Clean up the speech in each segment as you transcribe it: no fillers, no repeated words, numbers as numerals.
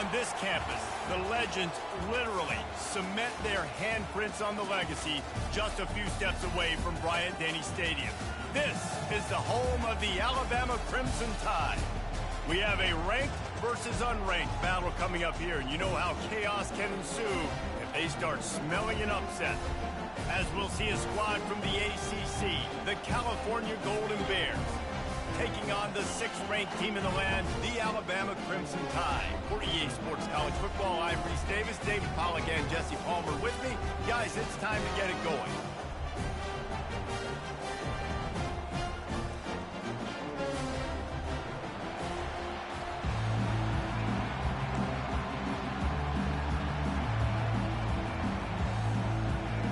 On this campus, the legends literally cement their handprints on the legacy just a few steps away from Bryant-Denny Stadium. This is the home of the Alabama Crimson Tide. We have a ranked versus unranked battle coming up here, and you know how chaos can ensue if they start smelling an upset. As we'll see a squad from the ACC, the California Golden Bears, taking on the 6th-ranked team in the land, the Alabama Crimson Tide. For EA Sports College Football, I'm Reese Davis, David Pollack, and Jesse Palmer with me. Guys, it's time to get it going.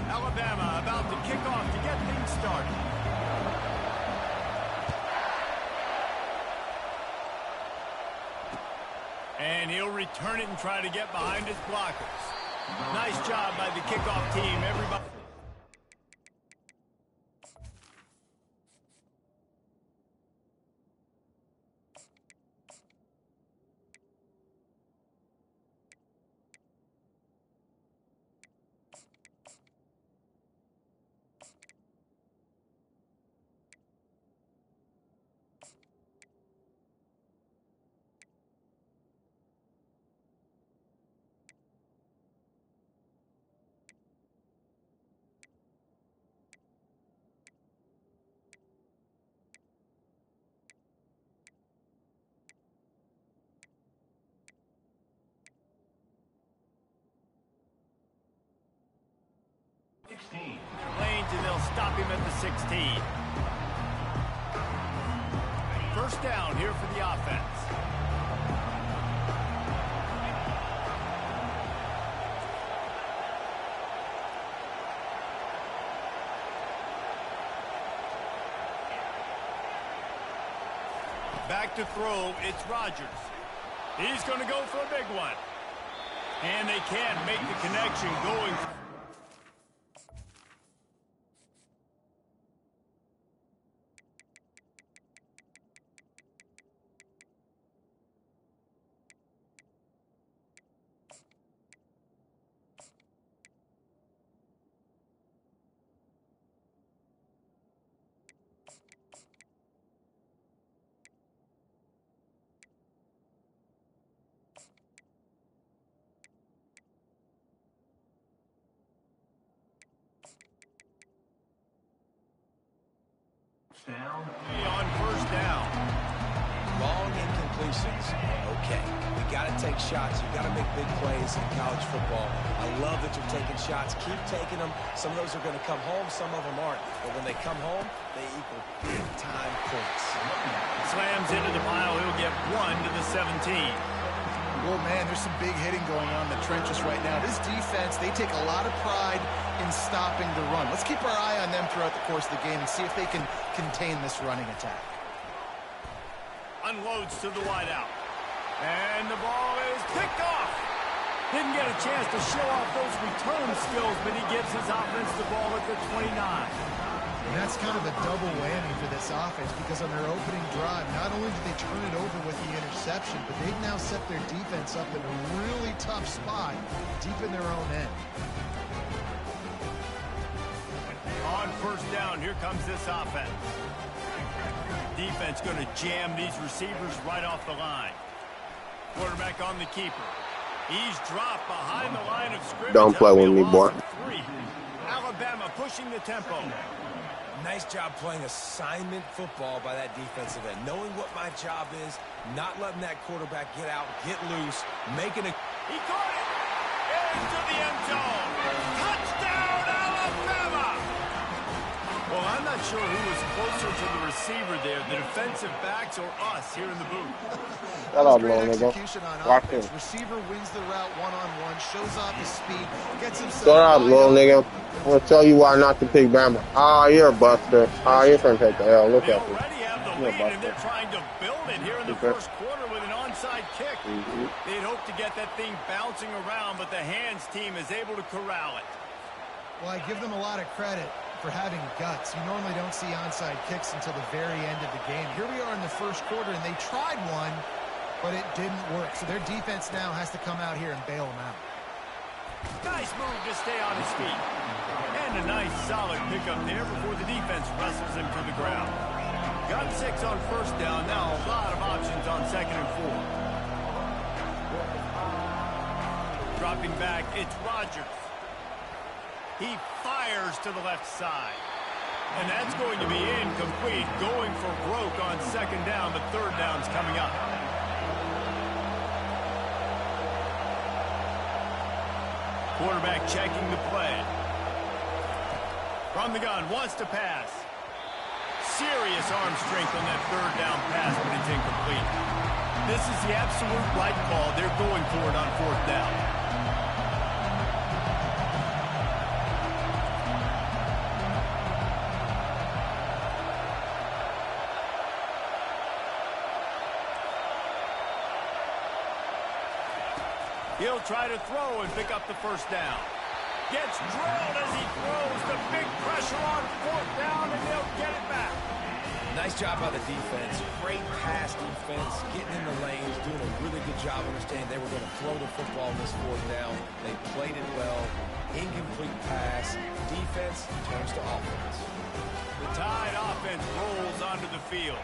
Alabama about to kick off to get things started. And he'll return it and try to get behind his blockers. Nice job by the kickoff team, everybody. Lanes, and they'll stop him at the 16. First down here for the offense. Back to throw, it's Rodgers. He's going to go for a big one. And they can't make the connection going. On first down. Long incompletions. Okay, we got to take shots. You got to make big plays in college football. I love that you're taking shots. Keep taking them. Some of those are going to come home. Some of them aren't. But when they come home, they equal big-time points. Slams into the pile. He'll get 1 to the 17. Well, man, there's some big hitting going on in the trenches right now. This defense, they take a lot of pride in stopping the run. Let's keep our eye on them throughout the course of the game and see if they can contain this running attack. Unloads to the wideout. And the ball is picked off. Didn't get a chance to show off those return skills, but he gives his offense the ball at the 29. And that's kind of a double whammy for this offense because on their opening drive, not only did they turn it over with the interception, but they've now set their defense up in a really tough spot deep in their own end. On first down, here comes this offense. Defense going to jam these receivers right off the line. Quarterback on the keeper. He's dropped behind the line of scrimmage. Don't play with me, boy. Alabama pushing the tempo. Nice job playing assignment football by that defensive end. Knowing what my job is, not letting that quarterback get out, get loose, making a... He caught it! Into the end zone! Touchdown, Alabama! Well, I'm not sure who was closer to the receiver there, the defensive backs or us here in the booth. Shut up, little nigga. Watch him. Receiver wins the route one-on-one, shows off his speed, gets himself... Shut up, little nigga. I'm going to tell you why not to pick Bama. Ah, you're a buster. Ah, you're trying to take the L. Look they at you. already have the lead, and they're trying to build it here in the first quarter with an onside kick. They'd hope to get that thing bouncing around, but the hands team is able to corral it. Well, I give them a lot of credit for having guts. You normally don't see onside kicks until the very end of the game. Here we are in the first quarter, and they tried one, but it didn't work. So their defense now has to come out here and bail them out. Nice move to stay on his feet. And a nice solid pickup there before the defense wrestles him to the ground. Got 6 on first down. Now a lot of options on 2nd and 4. Dropping back, it's Rodgers. He fires to the left side. And that's going to be incomplete. Going for broke on 2nd down, but 3rd down's coming up. Quarterback checking the play. From the gun, wants to pass. Serious arm strength on that 3rd down pass, but it's incomplete. This is the absolute right call. They're going for it on 4th down. He'll try to throw and pick up the 1st down. Gets drilled as he throws. The big pressure on 4th down, and they'll get it back. Nice job by the defense. Great pass defense, getting in the lanes, doing a really good job understanding they were going to throw the football on this 4th down. They played it well. Incomplete pass. Defense turns to offense. The Tide offense rolls onto the field.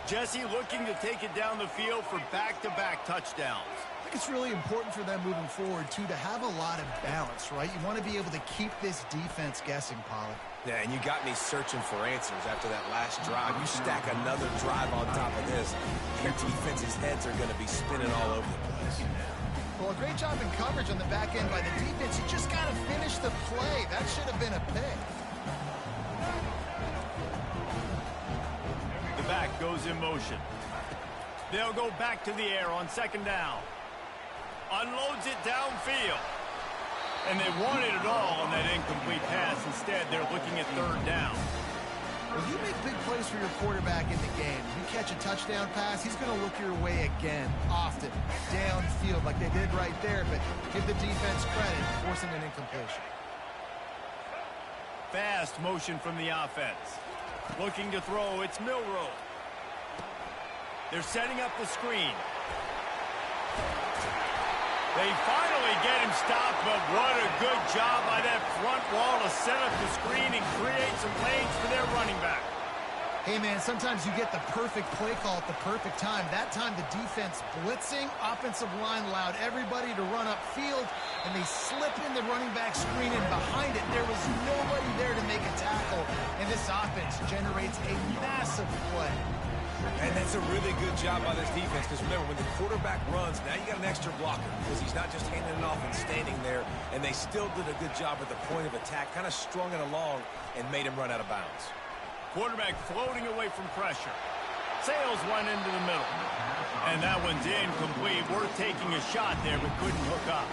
Jesse looking to take it down the field for back-to-back touchdowns. I think it's really important for them moving forward, too, to have a lot of balance, right? You want to be able to keep this defense guessing, Pollard. Yeah, and you got me searching for answers after that last drive. You stack another drive on top of this, your defense's heads are going to be spinning all over the place. Well, a great job in coverage on the back end by the defense. You just got to finish the play. That should have been a pick. The back goes in motion. They'll go back to the air on 2nd down. Unloads it downfield. And they wanted it all on that incomplete pass. Instead, they're looking at 3rd down. Well, you make big plays for your quarterback in the game. You catch a touchdown pass, he's going to look your way again, often, downfield like they did right there. But give the defense credit, forcing an incompletion. Fast motion from the offense. Looking to throw, it's Milroe. They're setting up the screen. They finally get him stopped, but what a good job by that front wall to set up the screen and create some lanes for their running back. Hey, man, sometimes you get the perfect play call at the perfect time. That time the defense blitzing, offensive line allowed everybody to run upfield, and they slip in the running back screen, and behind it there was nobody there to make a tackle, and this offense generates a massive play. And that's a really good job by this defense, because remember, when the quarterback runs, now you got an extra blocker, because he's not just handing it off and standing there, and they still did a good job at the point of attack, kind of strung it along and made him run out of bounds. Quarterback floating away from pressure. Sails one into the middle. And that one's incomplete. Worth taking a shot there, but couldn't hook up.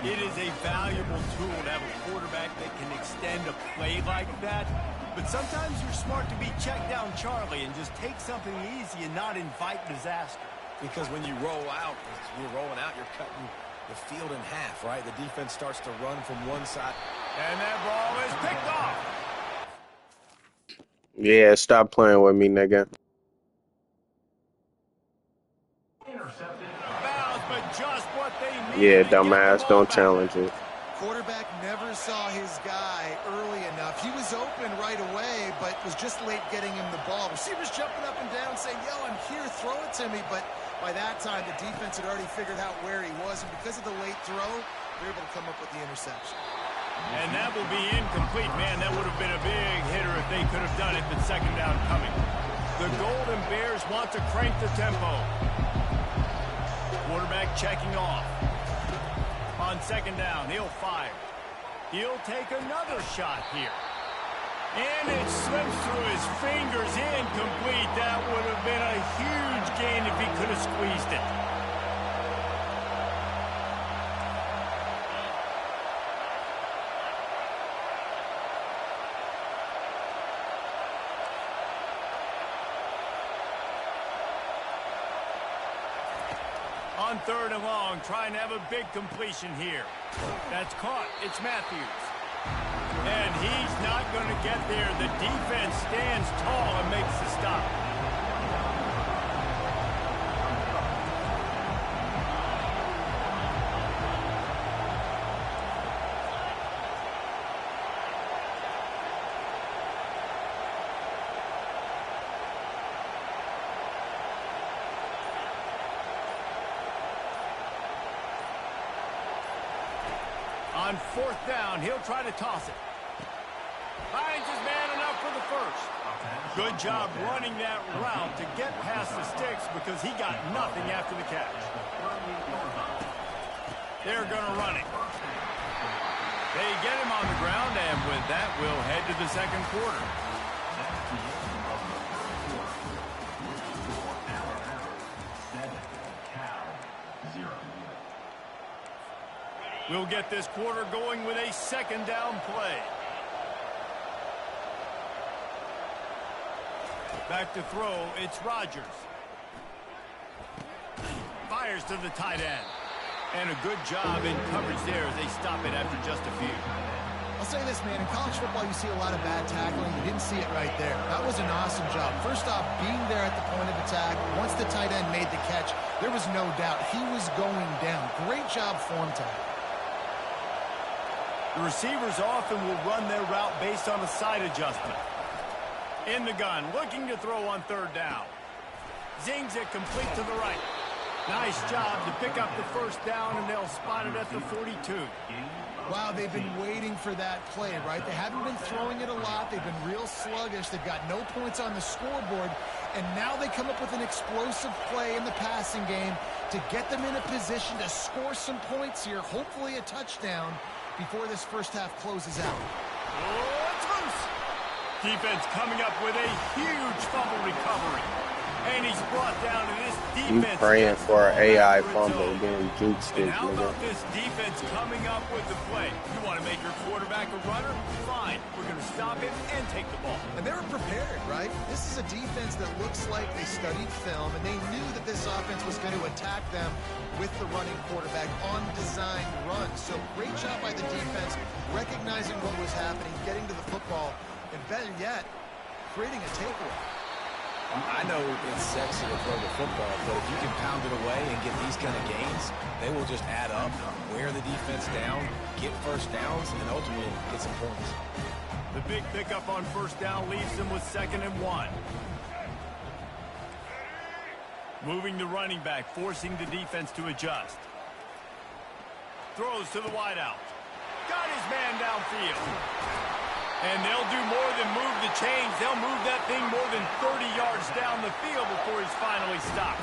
It is a valuable tool to have a quarterback that can extend a play like that. But sometimes you're smart to be check down Charlie and just take something easy and not invite disaster. Because when you roll out, you're rolling out, you're cutting the field in half, right? The defense starts to run from one side. And that ball is picked off. Yeah, stop playing with me, nigga. Fouls, but just what they need. Yeah, dumbass, don't challenge it. Quarterback never saw his guy early enough. He was open right away, but was just late getting him the ball. Receivers jumping up and down saying, yo, I'm here, throw it to me. But by that time, the defense had already figured out where he was, and because of the late throw, they were able to come up with the interception. And that will be incomplete. Man, that would have been a big hitter if they could have done it, but 2nd down coming. The Golden Bears want to crank the tempo. Quarterback checking off. On 2nd down, he'll fire. He'll take another shot here. And it slips through his fingers, incomplete. That would have been a huge gain if he could have squeezed it. On 3rd and long, trying to have a big completion here. That's caught. It's Matthews. And he's not going to get there. The defense stands tall and makes the stop. On 4th down, he'll try to toss it. Finds his man enough for the first. Good job running that route to get past the sticks because he got nothing after the catch. They're going to run it. They get him on the ground, and with that, we'll head to the second quarter. We'll get this quarter going with a second down play. Back to throw, it's Rodgers. Fires to the tight end. And a good job in coverage there as they stop it after just a few. I'll say this, man. In college football, you see a lot of bad tackling. You didn't see it right there. That was an awesome job. First off, being there at the point of attack. Once the tight end made the catch, there was no doubt he was going down. Great job form tackle. The receivers often will run their route based on a side adjustment. In the gun, looking to throw on 3rd down. Zings it complete to the right. Nice job to pick up the first down, and they'll spot it at the 42. Wow, they've been waiting for that play, right? They haven't been throwing it a lot. They've been real sluggish. They've got no points on the scoreboard, and now they come up with an explosive play in the passing game to get them in a position to score some points here, hopefully a touchdown, before this first half closes out. Oh, it's loose. Defense coming up with a huge fumble recovery. And he's brought down to this defense. You praying for an AI fumble, getting juke stick. And how about this defense coming up with the play? You want to make your quarterback a runner? Fine. We're going to stop him and take the ball. And they were prepared, right? This is a defense that looks like they studied film, and they knew that this offense was going to attack them with the running quarterback on designed runs. So great job by the defense, recognizing what was happening, getting to the football, and better yet, creating a takeaway. I know it's sexy to throw the football, but if you can pound it away and get these kind of gains, they will just add up, wear the defense down, get first downs, and ultimately get some points. The big pickup on 1st down leaves them with 2nd and 1. Moving the running back, forcing the defense to adjust. Throws to the wideout. Got his man downfield. And they'll do more than move the chains. They'll move that thing more than 30 yards down the field before he's finally stopped.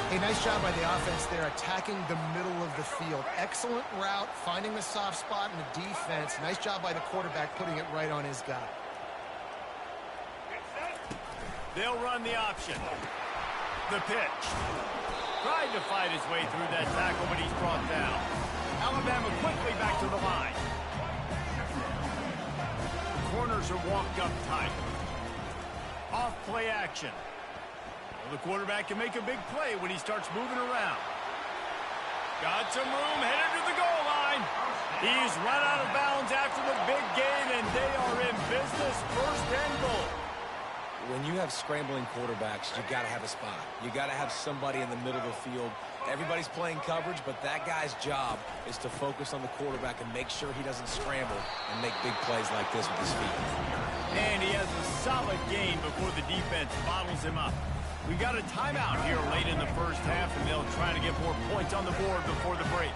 A nice job by the offense there, attacking the middle of the field. Excellent route, finding the soft spot in the defense. Nice job by the quarterback putting it right on his guy. They'll run the option. The pitch. Tried to fight his way through that tackle, but he's brought down. Alabama quickly back to the line. Corners are walked up tight. Off play action. Well, the quarterback can make a big play when he starts moving around. Got some room, headed to the goal line. He's run out of bounds after the big gain, and they are in business. 1st and goal. When you have scrambling quarterbacks, you got to have a spot. You got to have somebody in the middle of the field. Everybody's playing coverage, but that guy's job is to focus on the quarterback and make sure he doesn't scramble and make big plays like this with his feet. And he has a solid gain before the defense bottles him up. We got a timeout here late in the first half, and they'll try to get more points on the board before the break.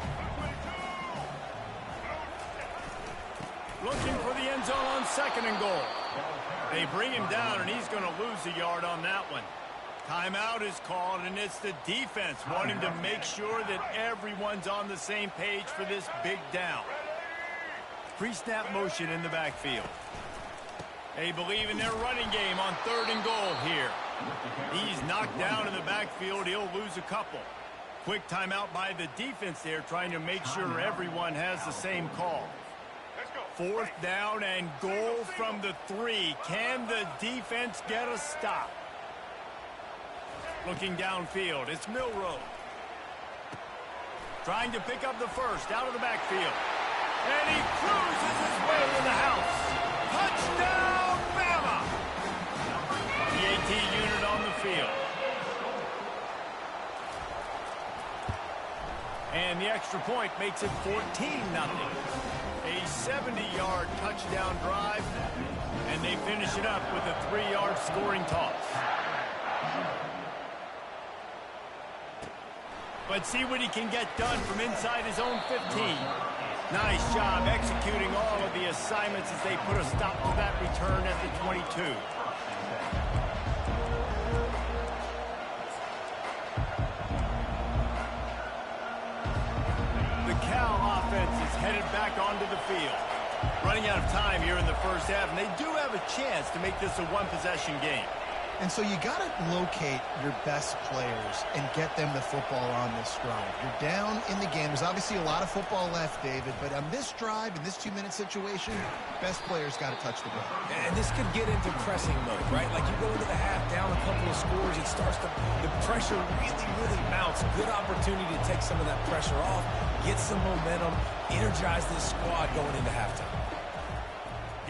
Looking for the end zone on 2nd and goal. They bring him down, and he's going to lose a yard on that one. Timeout is called, and it's the defense wanting to make sure that everyone's on the same page for this big down. Pre-snap motion in the backfield. They believe in their running game on 3rd and goal here. He's knocked down in the backfield. He'll lose a couple. Quick timeout by the defense there, trying to make sure everyone has the same call. 4th down and goal from the 3. Can the defense get a stop? Looking downfield, it's Milroe. Trying to pick up the first out of the backfield. And he cruises his way to the house. Touchdown, Bama! The AT unit on the field. And the extra point makes it 14-0. A 70-yard touchdown drive, and they finish it up with a 3-yard scoring toss. Let's see what he can get done from inside his own 15. Nice job executing all of the assignments as they put a stop to that return at the 22. The Cal offense is headed back onto the field. Running out of time here in the first half, and they do have a chance to make this a one-possession game. And so you got to locate your best players and get them the football on this drive. You're down in the game. There's obviously a lot of football left, David, but on this drive, in this 2-minute situation, best players got to touch the ball. And this could get into pressing mode, right? Like you go into the half down a couple of scores, it starts to, the pressure really mounts. Good opportunity to take some of that pressure off, get some momentum, energize this squad going into halftime.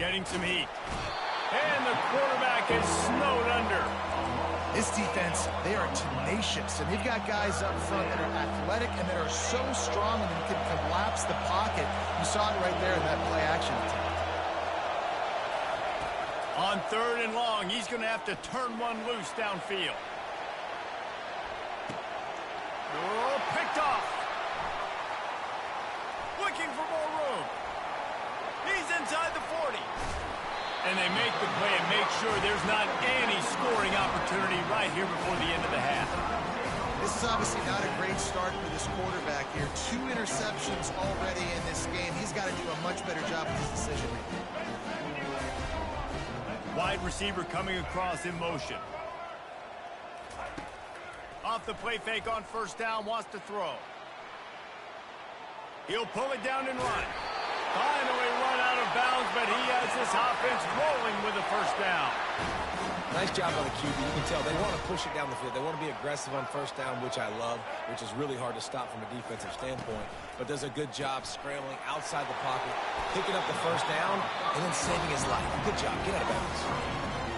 Getting some heat. And the quarterback is snowed under. This defense, they are tenacious, and they've got guys up front that are athletic and that are so strong and that can collapse the pocket. You saw it right there in that play action attempt. On 3rd and long, he's going to have to turn one loose downfield. Oh, picked off. Looking for more room. He's inside the 40. And they make the play and make sure there's not any scoring opportunity right here before the end of the half. This is obviously not a great start for this quarterback here. 2 interceptions already in this game. He's got to do a much better job with his decision-making. Wide receiver coming across in motion. Off the play fake on 1st down, wants to throw. He'll pull it down and run. Finally run out of bounds, but he has this offense rolling with a 1st down. Nice job on the QB. You can tell they want to push it down the field. They want to be aggressive on 1st down, which I love, which is really hard to stop from a defensive standpoint. But does a good job scrambling outside the pocket, picking up the 1st down, and then saving his life. Good job. Get out of bounds.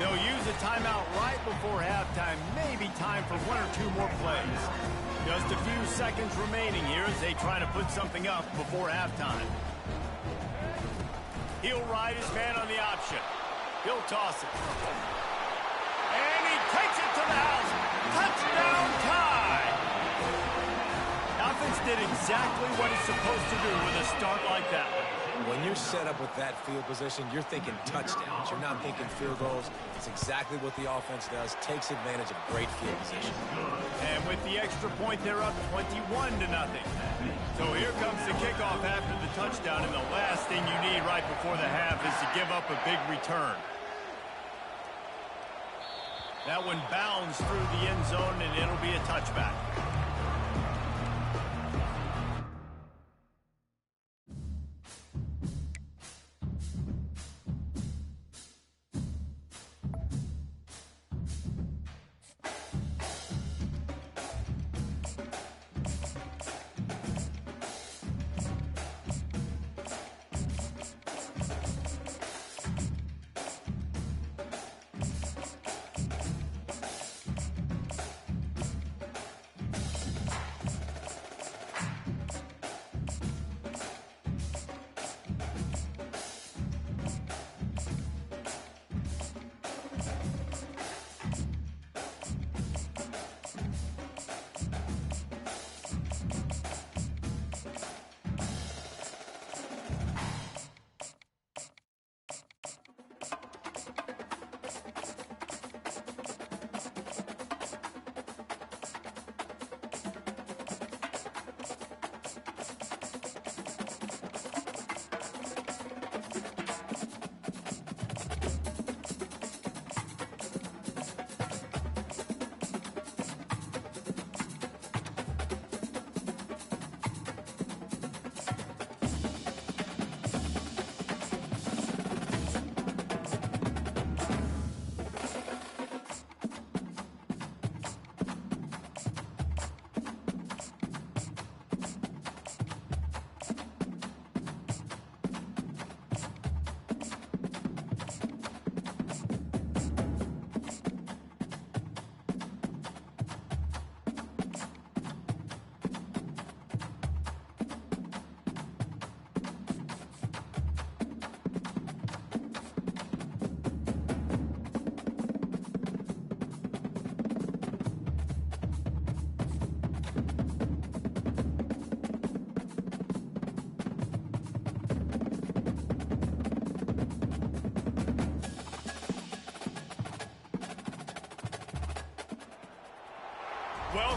They'll use a timeout right before halftime. Maybe time for 1 or 2 more plays. Just a few seconds remaining here as they try to put something up before halftime. He'll ride his man on the option. He'll toss it. And he takes it to the house. Touchdown tie. Offense did exactly what it's supposed to do with a start like that one. When you're set up with that field position, you're thinking touchdowns. You're not thinking field goals. It's exactly what the offense does. Takes advantage of great field position. And with the extra point, they're up 21-0. So here comes the kickoff after the touchdown, and the last thing you need right before the half is to give up a big return. That one bounds through the end zone, and it'll be a touchback.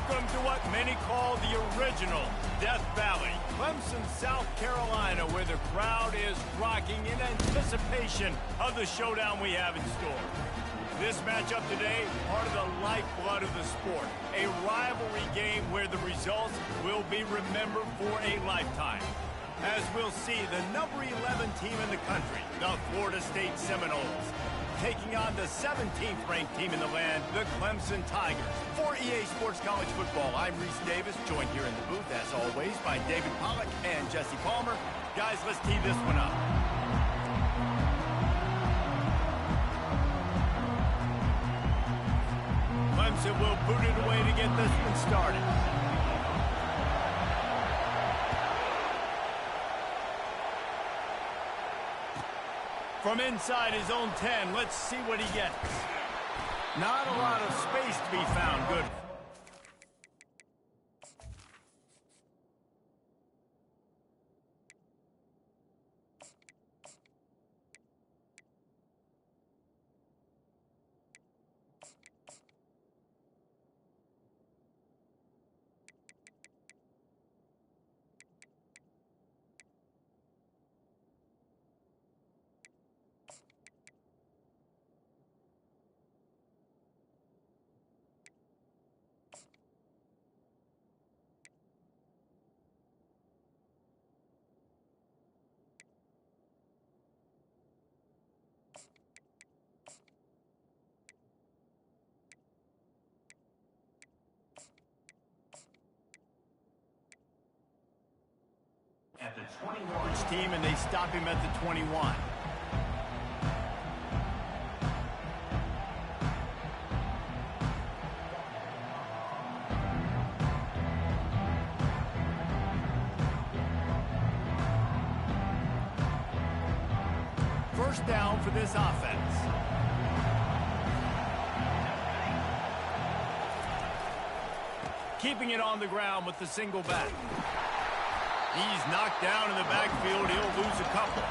Welcome to what many call the original Death Valley, Clemson, South Carolina, where the crowd is rocking in anticipation of the showdown we have in store. This matchup today, part of the lifeblood of the sport, a rivalry game where the results will be remembered for a lifetime. As we'll see, the number 11 team in the country, the Florida State Seminoles, taking on the 17th ranked team in the land, the Clemson Tigers. For EA Sports College Football, I'm Reese Davis, joined here in the booth, as always, by David Pollack and Jesse Palmer. Guys, let's tee this one up. Clemson will boot it away to get this one started. From inside his own 10, let's see what he gets. Not a lot of space to be found. Good. At the 21 team, and they stop him at the 21. First down for this offense. Keeping it on the ground with the single back. He's knocked down in the backfield. He'll lose a couple.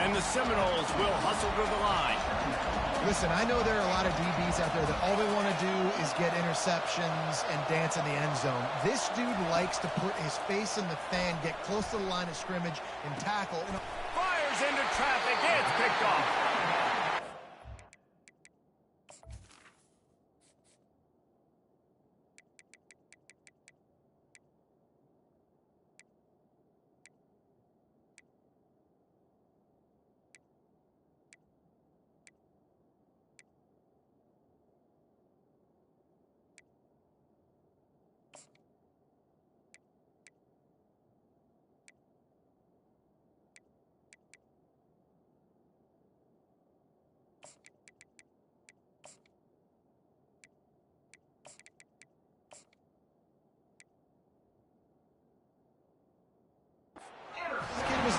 And the Seminoles will hustle to the line. Listen, I know there are a lot of DBs out there that all they want to do is get interceptions and dance in the end zone. This dude likes to put his face in the fan, get close to the line of scrimmage, and tackle. Fires into traffic. It's picked off.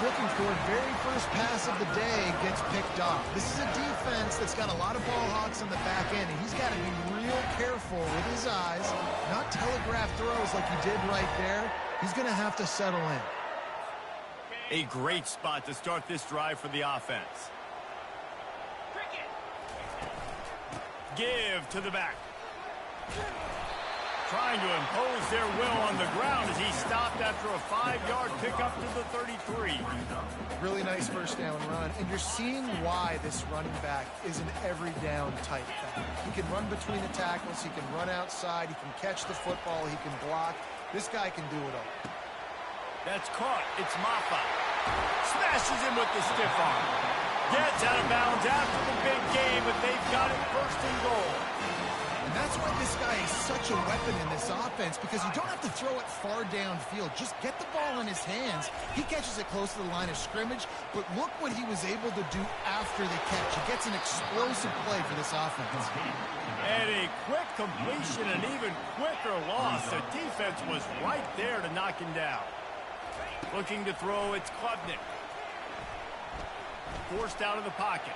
Looking for very first pass of the day gets picked off. This is a defense that's got a lot of ball hawks on the back end, and he's got to be real careful with his eyes, not telegraph throws like he did right there. He's going to have to settle in. A great spot to start this drive for the offense. Give to the back. Trying to impose their will on the ground as he stopped after a 5-yard pickup to the 33. Really nice first down run, and you're seeing why this running back is an every down type back. He can run between the tackles, he can run outside, he can catch the football, he can block. This guy can do it all. That's caught. It's Maffa. Smashes him with the stiff arm. Gets out of bounds after the big game, but they've got it first and goal. And that's why this guy is such a weapon in this offense, because you don't have to throw it far downfield. Just get the ball in his hands. He catches it close to the line of scrimmage, but look what he was able to do after the catch. He gets an explosive play for this offense. And a quick completion, an even quicker loss. The defense was right there to knock him down. Looking to throw, it's Klubnik. Forced out of the pocket.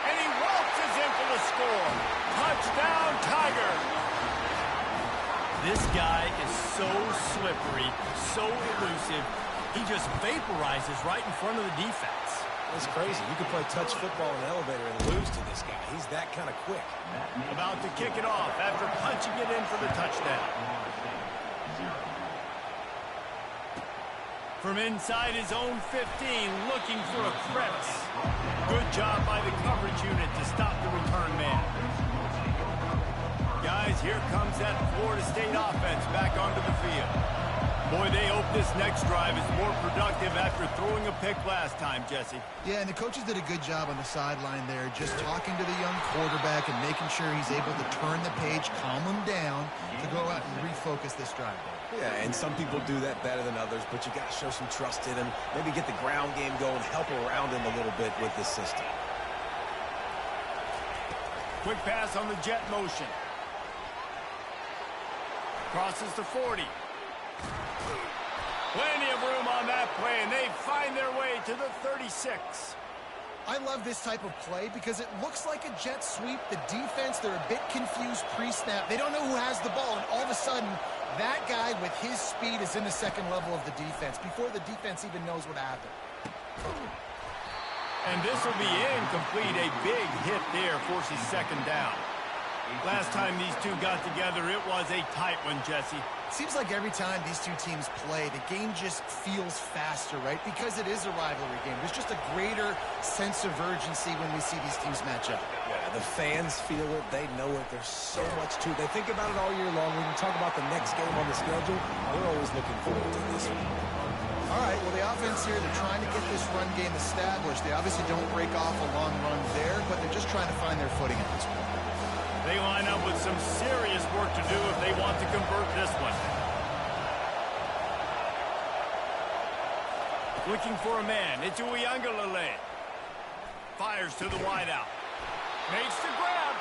And he waltzes in for the score. Touchdown, Tiger. This guy is so slippery, so elusive. He just vaporizes right in front of the defense. It's crazy. You can play touch football in an elevator and lose to this guy. He's that kind of quick. About to kick it off after punching it in for the touchdown. From inside his own 15, looking for a crevice. Good job by the coverage unit to stop the return man. Guys, here comes that Florida State offense back onto the field. Boy, they hope this next drive is more productive after throwing a pick last time, Jesse. Yeah, and the coaches did a good job on the sideline there, just talking to the young quarterback and making sure he's able to turn the page, calm him down to go out and refocus this drive. Yeah, and some people do that better than others, but you got to show some trust in him. Maybe get the ground game going, help around him a little bit with this system. Quick pass on the jet motion. Crosses to 40. Plenty of room on that play, and they find their way to the 36. I love this type of play because it looks like a jet sweep. The defense, they're a bit confused pre-snap. They don't know who has the ball, and all of a sudden, that guy with his speed is in the second level of the defense before the defense even knows what happened. And this will be incomplete. A big hit there forces second down. Last time these two got together, it was a tight one, Jesse. Seems like every time these two teams play, the game just feels faster, right? Because it is a rivalry game. There's just a greater sense of urgency when we see these teams match up. Yeah, the fans feel it. They know it. There's so much to it. They think about it all year long. When you talk about the next game on the schedule, we're always looking forward to this one. All right, well, the offense here, they're trying to get this run game established. They obviously don't break off a long run there, but they're just trying to find their footing at this point. They line up with some serious work to do if they want to convert this one. Looking for a man. It's Uiagalelei. Fires to the wideout. Makes the grab.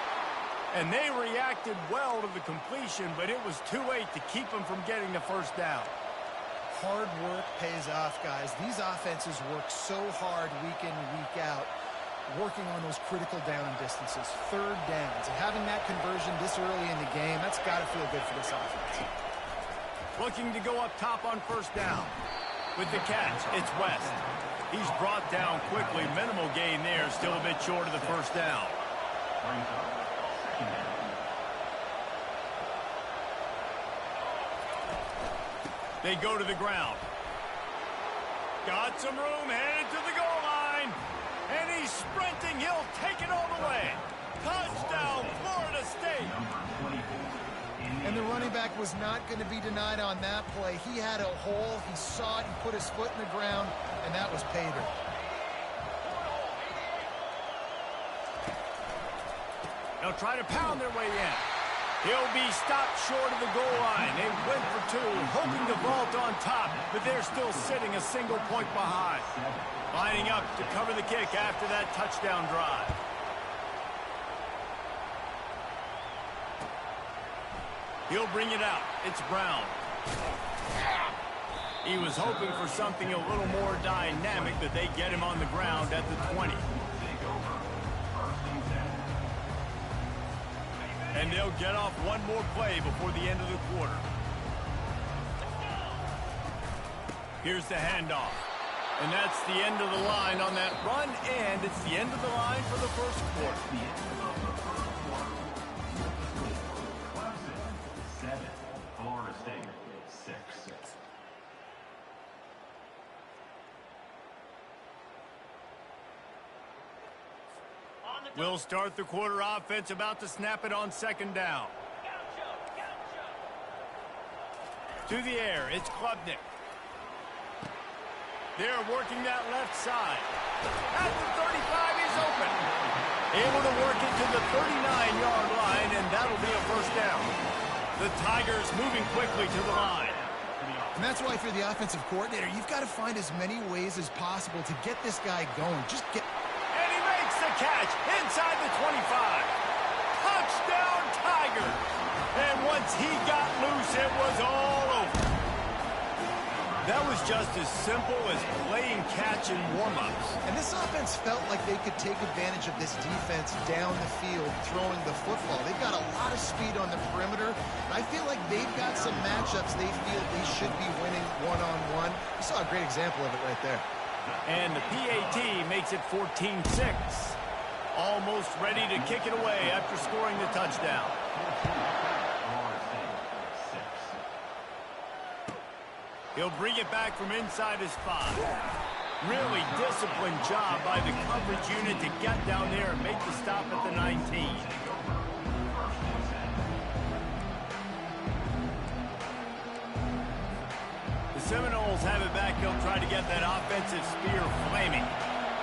And they reacted well to the completion, but it was too late to keep them from getting the first down. Hard work pays off, guys. These offenses work so hard week in and week out, working on those critical down distances, third downs, and having that conversion this early in the game, that's got to feel good for this offense. Looking to go up top on first down. With the catch, it's West. He's brought down quickly. Minimal gain there, still a bit short of the first down. They go to the ground. Got some room, headed to the goal line. And he's sprinting. He'll take it all the way. Touchdown, Florida State. And the running back was not going to be denied on that play. He had a hole. He saw it. He put his foot in the ground, and that was pay dirt. They'll try to pound their way in. He'll be stopped short of the goal line. They went for two, hoping to vault on top, but they're still sitting a single point behind. Lining up to cover the kick after that touchdown drive. He'll bring it out. It's Brown. He was hoping for something a little more dynamic, but they get him on the ground at the 20. And they'll get off one more play before the end of the quarter. Here's the handoff. And that's the end of the line on that run, and it's the end of the line for the first quarter. Florida State 6. We'll start the quarter offense, about to snap it on second down. To the air, it's Klubnik. They're working that left side. At the 35, he's open. Able to work it to the 39-yard line, and that'll be a first down. The Tigers moving quickly to the line. And that's why if you're the offensive coordinator, you've got to find as many ways as possible to get this guy going. Just get... And he makes the catch inside the 25. Touchdown, Tigers. And once he got loose, it was all over. That was just as simple as playing catch in warm-ups. And this offense felt like they could take advantage of this defense down the field, throwing the football. They've got a lot of speed on the perimeter. I feel like they've got some matchups they feel they should be winning one-on-one. You saw a great example of it right there. And the PAT makes it 14-6. Almost ready to kick it away after scoring the touchdown. He'll bring it back from inside his 5. Really disciplined job by the coverage unit to get down there and make the stop at the 19. The Seminoles have it back. They'll try to get that offensive spear flaming.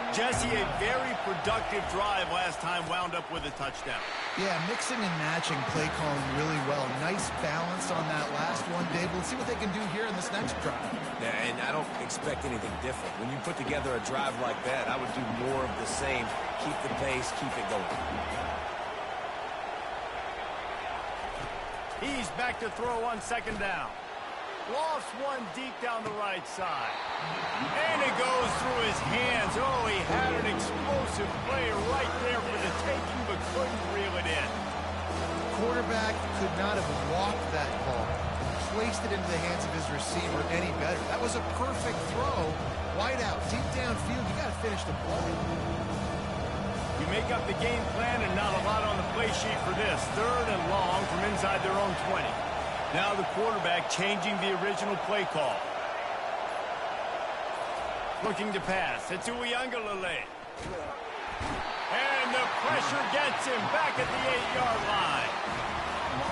Jesse, a very productive drive last time wound up with a touchdown. Yeah, mixing and matching play calling really well. Nice balance on that last one, Dave. Let's see what they can do here in this next drive. Yeah, and I don't expect anything different. When you put together a drive like that, I would do more of the same. Keep the pace, keep it going. He's back to throw on second down. Lost one deep down the right side. And it goes through his hands. Oh, he had an explosive play right there for the taking, but couldn't reel it in. Quarterback could not have walked that ball, placed it into the hands of his receiver any better. That was a perfect throw. Wide out, deep downfield. You got to finish the play. You make up the game plan and not a lot on the play sheet for this. 3rd and long from inside their own 20. Now the quarterback changing the original play call. Looking to pass. It's Uiagalelei. And the pressure gets him back at the 8-yard line.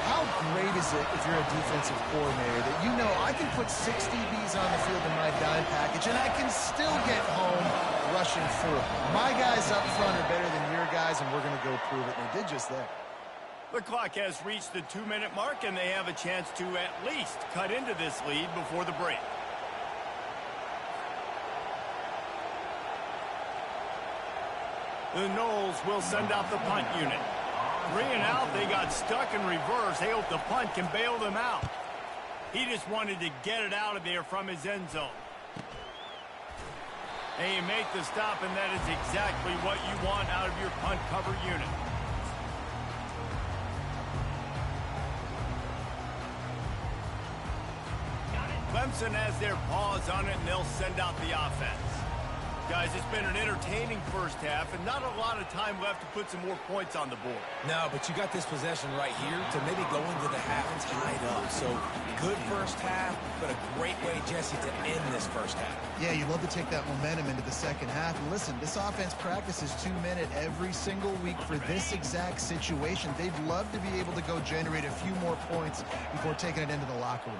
How great is it if you're a defensive coordinator that you know I can put 6 DBs on the field in my dime package and I can still get home rushing through. My guys up front are better than your guys, and we're going to go prove it. And they did just that. The clock has reached the 2-minute mark, and they have a chance to at least cut into this lead before the break. The Noles will send out the punt unit. 3 and out, they got stuck in reverse. They hope the punt can bail them out. He just wanted to get it out of there from his end zone. They make the stop, and that is exactly what you want out of your punt cover unit. Clemson has their paws on it, and they'll send out the offense. Guys, it's been an entertaining first half, and not a lot of time left to put some more points on the board. No, but you got this possession right here to maybe go into the half tied up. So, good first half, but a great way, Jesse, to end this first half. Yeah, you love to take that momentum into the second half. And listen, this offense practices 2-minute every single week for this exact situation. They'd love to be able to go generate a few more points before taking it into the locker room.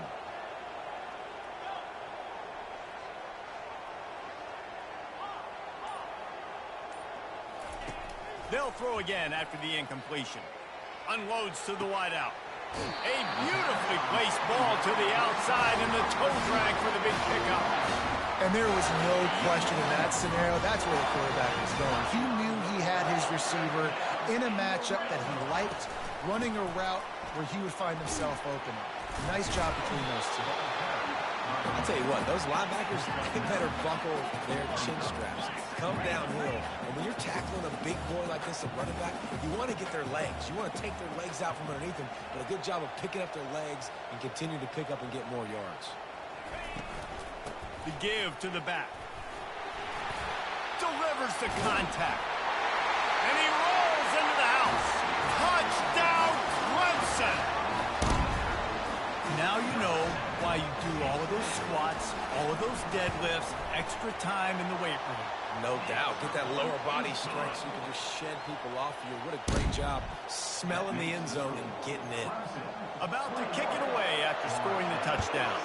They'll throw again after the incompletion. Unloads to the wideout. A beautifully placed ball to the outside, and the toe drag for the big pickup. And there was no question in that scenario. That's where the quarterback was going. He knew he had his receiver in a matchup that he liked, running a route where he would find himself open. Nice job between those two. I'll tell you what, those linebackers, they better buckle their chin straps. Come downhill. And when you're tackling a big boy like this, a running back, you want to get their legs. You want to take their legs out from underneath them. But a good job of picking up their legs and continue to pick up and get more yards. The give to the back. Delivers the contact. And he rolls into the house. Touchdown, Clemson! Now you know why you do all of those squats, all of those deadlifts, extra time in the weight room. No doubt. Get that lower body strength so you can just shed people off you. What a great job smelling the end zone and getting in. About to kick it away after scoring the touchdown.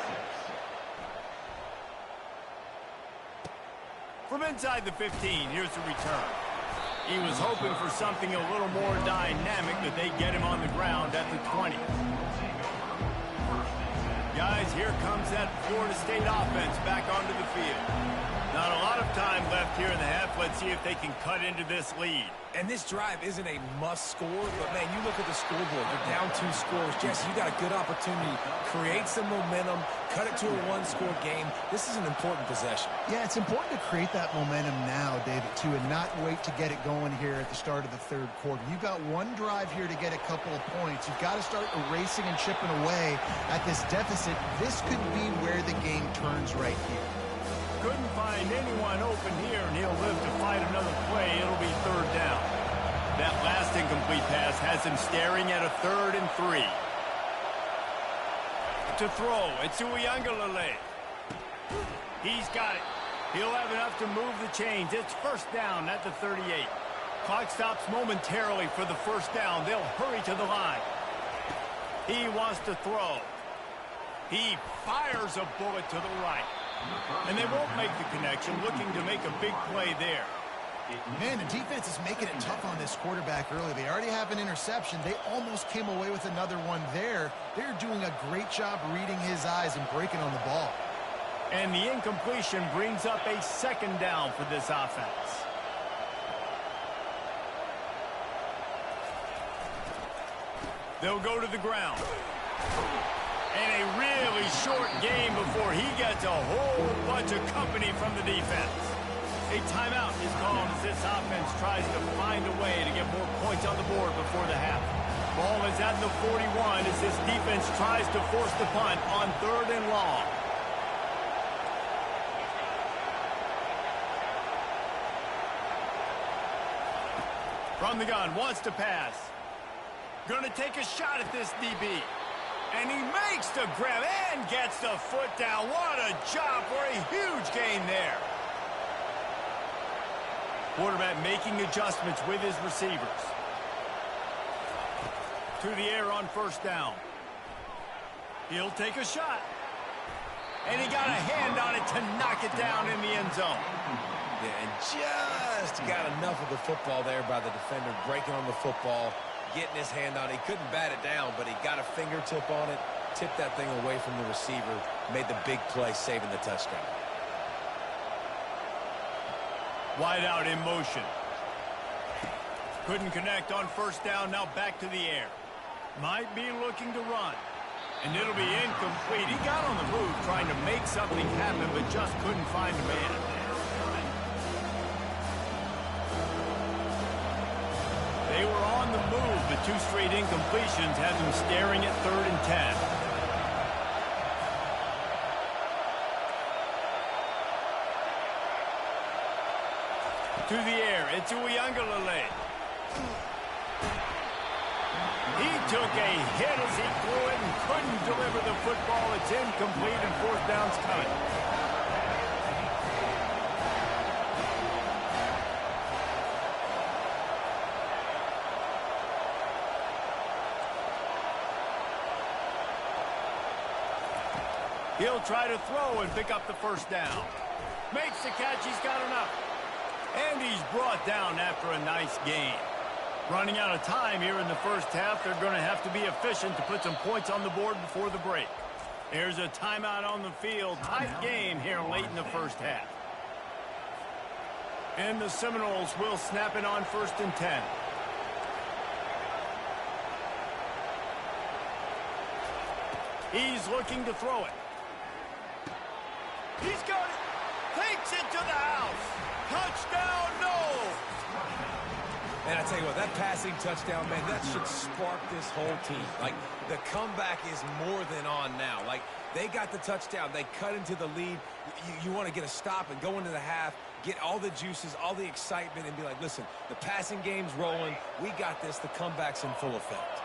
From inside the 15, here's the return. He was hoping for something a little more dynamic, that they get him on the ground at the 20. Guys, here comes that Florida State offense back onto the field. Not a lot of time left here in the half. Let's see if they can cut into this lead. And this drive isn't a must score, but, man, you look at the scoreboard. You're down 2 scores. Jesse, you got a good opportunity. Create some momentum. Cut it to a 1-score game. This is an important possession. Yeah, it's important to create that momentum now, David, too, and not wait to get it going here at the start of the third quarter. You've got one drive here to get a couple of points. You've got to start erasing and chipping away at this deficit. This could be where the game turns right here. couldn't find anyone open here, and he'll live to fight another play. It'll be third down. That last incomplete pass has him staring at a 3rd and 3. To throw, it's Uiagalelei. He's got it. He'll have enough to move the chains. It's first down at the 38. Clock stops momentarily for the first down. They'll hurry to the line. He wants to throw. He fires a bullet to the right. And they won't make the connection, looking to make a big play there. Man, the defense is making it tough on this quarterback early. They already have an interception. They almost came away with another one there. They're doing a great job reading his eyes and breaking on the ball. And the incompletion brings up a 2nd down for this offense. They'll go to the ground. And a really short game before he gets a whole bunch of company from the defense. A timeout is called as this offense tries to find a way to get more points on the board before the half. Ball is at the 41 as this defense tries to force the punt on 3rd and long. From the gun, wants to pass. Gonna take a shot at this DB. And he makes the grab and gets the foot down. What a job for a huge gain there. Quarterback making adjustments with his receivers. To the air on first down. He'll take a shot. And he got a hand on it to knock it down in the end zone. Yeah, and just got enough of the football there by the defender, breaking on the football, getting his hand on it. He couldn't bat it down, but he got a fingertip on it, tipped that thing away from the receiver, made the big play, saving the touchdown. Wide out in motion. Couldn't connect on first down, now back to the air. Might be looking to run. And it'll be incomplete. He got on the move trying to make something happen, but just couldn't find a man. They were on the move, but 2 straight incompletions have them staring at 3rd and 10. To the air, it's Uiagalelei. He took a hit as he threw it and couldn't deliver the football. It's incomplete and 4th down's coming. He'll try to throw and pick up the first down. Makes the catch, he's got enough. And he's brought down after a nice gain. Running out of time here in the first half, they're going to have to be efficient to put some points on the board before the break. There's a timeout on the field. Tight game here late in the first half. And the Seminoles will snap it on 1st and 10. He's looking to throw it. He's got it. Takes it to the house. Touchdown, no. And I tell you what, that passing touchdown, man, that should spark this whole team. Like, the comeback is more than on now. Like, they got the touchdown. They cut into the lead. You want to get a stop and go into the half, get all the juices, all the excitement, and be like, listen, the passing game's rolling. We got this. The comeback's in full effect.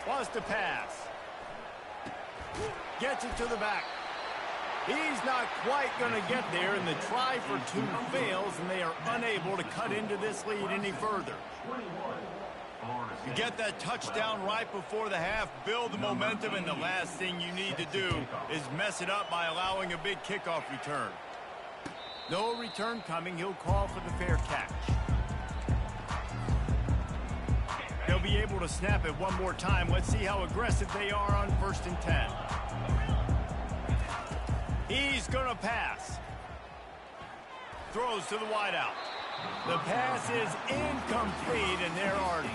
Wants to pass. Gets it to the back. He's not quite going to get there, and the try for 2 fails, and they are unable to cut into this lead any further. You get that touchdown right before the half, build the momentum, and the last thing you need to do is mess it up by allowing a big kickoff return. No return coming. He'll call for the fair catch. They'll be able to snap it one more time. Let's see how aggressive they are on 1st and 10. He's going to pass. Throws to the wideout. The pass is incomplete, and there are 2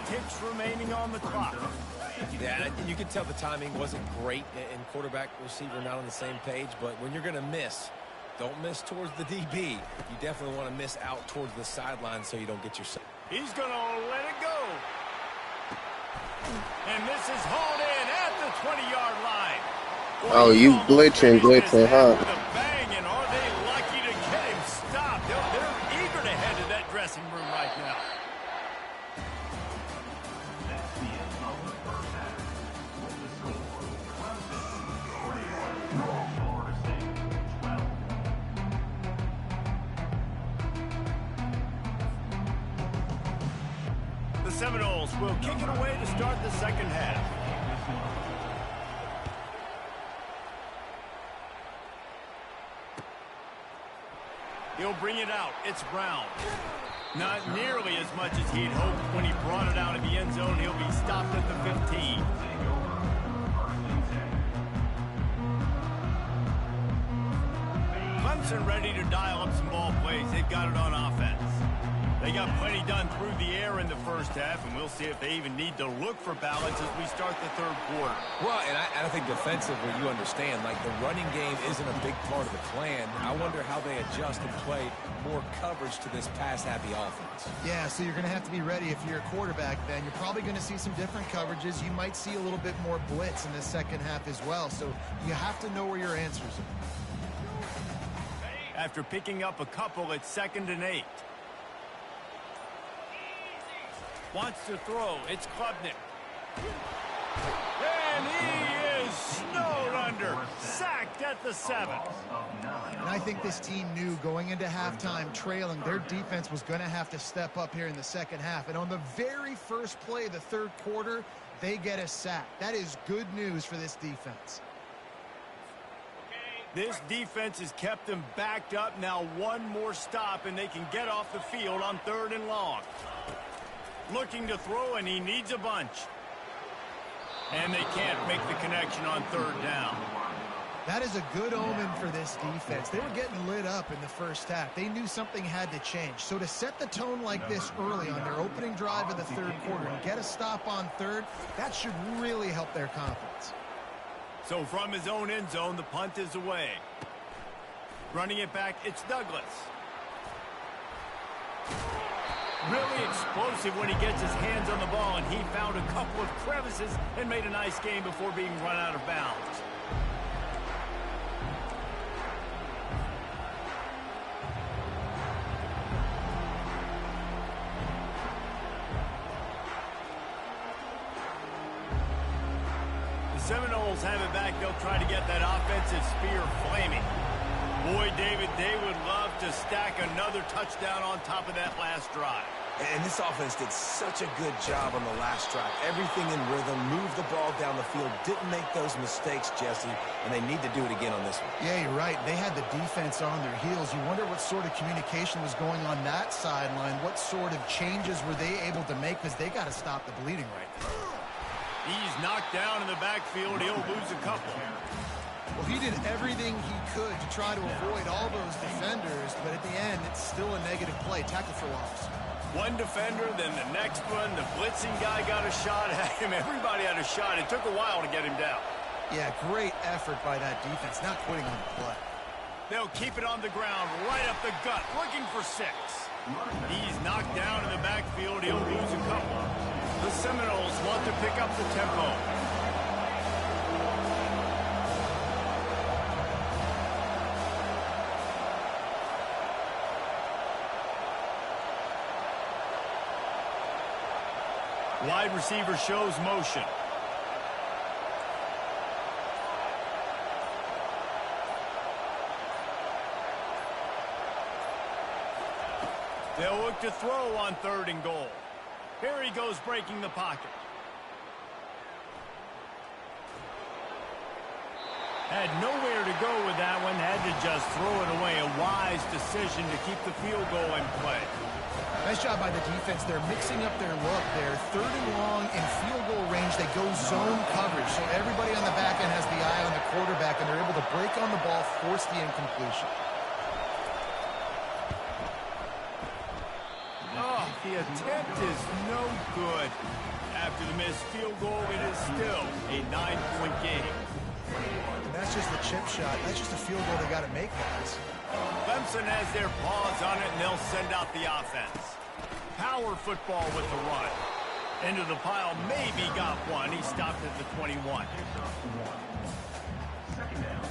ticks remaining on the clock. Yeah, and you can tell the timing wasn't great, and quarterback, receiver not on the same page, but when you're going to miss, don't miss towards the DB. You definitely want to miss out towards the sideline so you don't get yourself. He's going to let it go. And this is hauled in at 20-yard line. Oh, you glitching, huh? With a bang, and are they lucky to get him stopped? They're eager to head to that dressing room right now. That's the end of the first half. With the score, Clemson 41, Florida State 12. The Seminoles will kick it away to start the second half. He'll bring it out. It's Brown. Not nearly as much as he'd hoped when he brought it out of the end zone. He'll be stopped at the 15. Clemson ready to dial up some ball plays. They've got it on offense. They got plenty done through the air in the first half, and we'll see if they even need to look for balance as we start the third quarter. Well, and I think defensively, you understand, like the running game isn't a big part of the plan. I wonder how they adjust and play more coverage to this pass-happy offense. Yeah, so you're going to have to be ready if you're a quarterback then. You're probably going to see some different coverages. You might see a little bit more blitz in the second half as well, so you have to know where your answers are. After picking up a couple, it's 2nd and 8. Wants to throw. It's Klubnik. And he is snowed under. Sacked at the 7. And I think this team knew going into halftime trailing, their defense was going to have to step up here in the second half. And on the very first play of the third quarter, they get a sack. That is good news for this defense. This defense has kept them backed up. Now one more stop, and they can get off the field on 3rd and long. Looking to throw, and he needs a bunch. And they can't make the connection on 3rd down. That is a good omen for this defense. They were getting lit up in the first half. They knew something had to change. So to set the tone like this early on their opening drive of the third quarter and get a stop on 3rd, that should really help their confidence. So from his own end zone, the punt is away. Running it back, it's Douglas. Really explosive when he gets his hands on the ball, and he found a couple of crevices and made a nice game before being run out of bounds. The Seminoles have it back. They'll try to get that offensive spear flaming. Boy, David, they would love to stack another touchdown on top of that last drive. And this offense did such a good job on the last drive. Everything in rhythm, moved the ball down the field, didn't make those mistakes, Jesse, and they need to do it again on this one. Yeah, you're right. They had the defense on their heels. You wonder what sort of communication was going on that sideline. What sort of changes were they able to make, because they got to stop the bleeding right now. He's knocked down in the backfield. He'll lose a couple. Well, he did everything he could to try to avoid all those defenders, but at the end, it's still a negative play. Tackle for loss. One defender, then the next one. The blitzing guy got a shot at him. Everybody had a shot. It took a while to get him down. Yeah, great effort by that defense, not quitting on the play. They'll keep it on the ground, right up the gut, looking for 6. He's knocked down in the backfield. He'll lose a couple. The Seminoles want to pick up the tempo. Wide receiver shows motion. They'll look to throw on 3rd and goal. Here he goes, breaking the pocket. Had nowhere to go with that one. Had to just throw it away. A wise decision to keep the field goal in play. Nice job by the defense. They're mixing up their look. They're 3rd and long in field goal range. They go zone coverage. So everybody on the back end has the eye on the quarterback, and they're able to break on the ball, force the incompletion. Oh, the attempt is no good. After the missed field goal, it is still a 9-point game. And that's just the chip shot. That's just a field goal they got to make, guys. Clemson has their paws on it, and they'll send out the offense. Power football with the run. Into the pile, maybe got one. He stopped at the 21. Second down.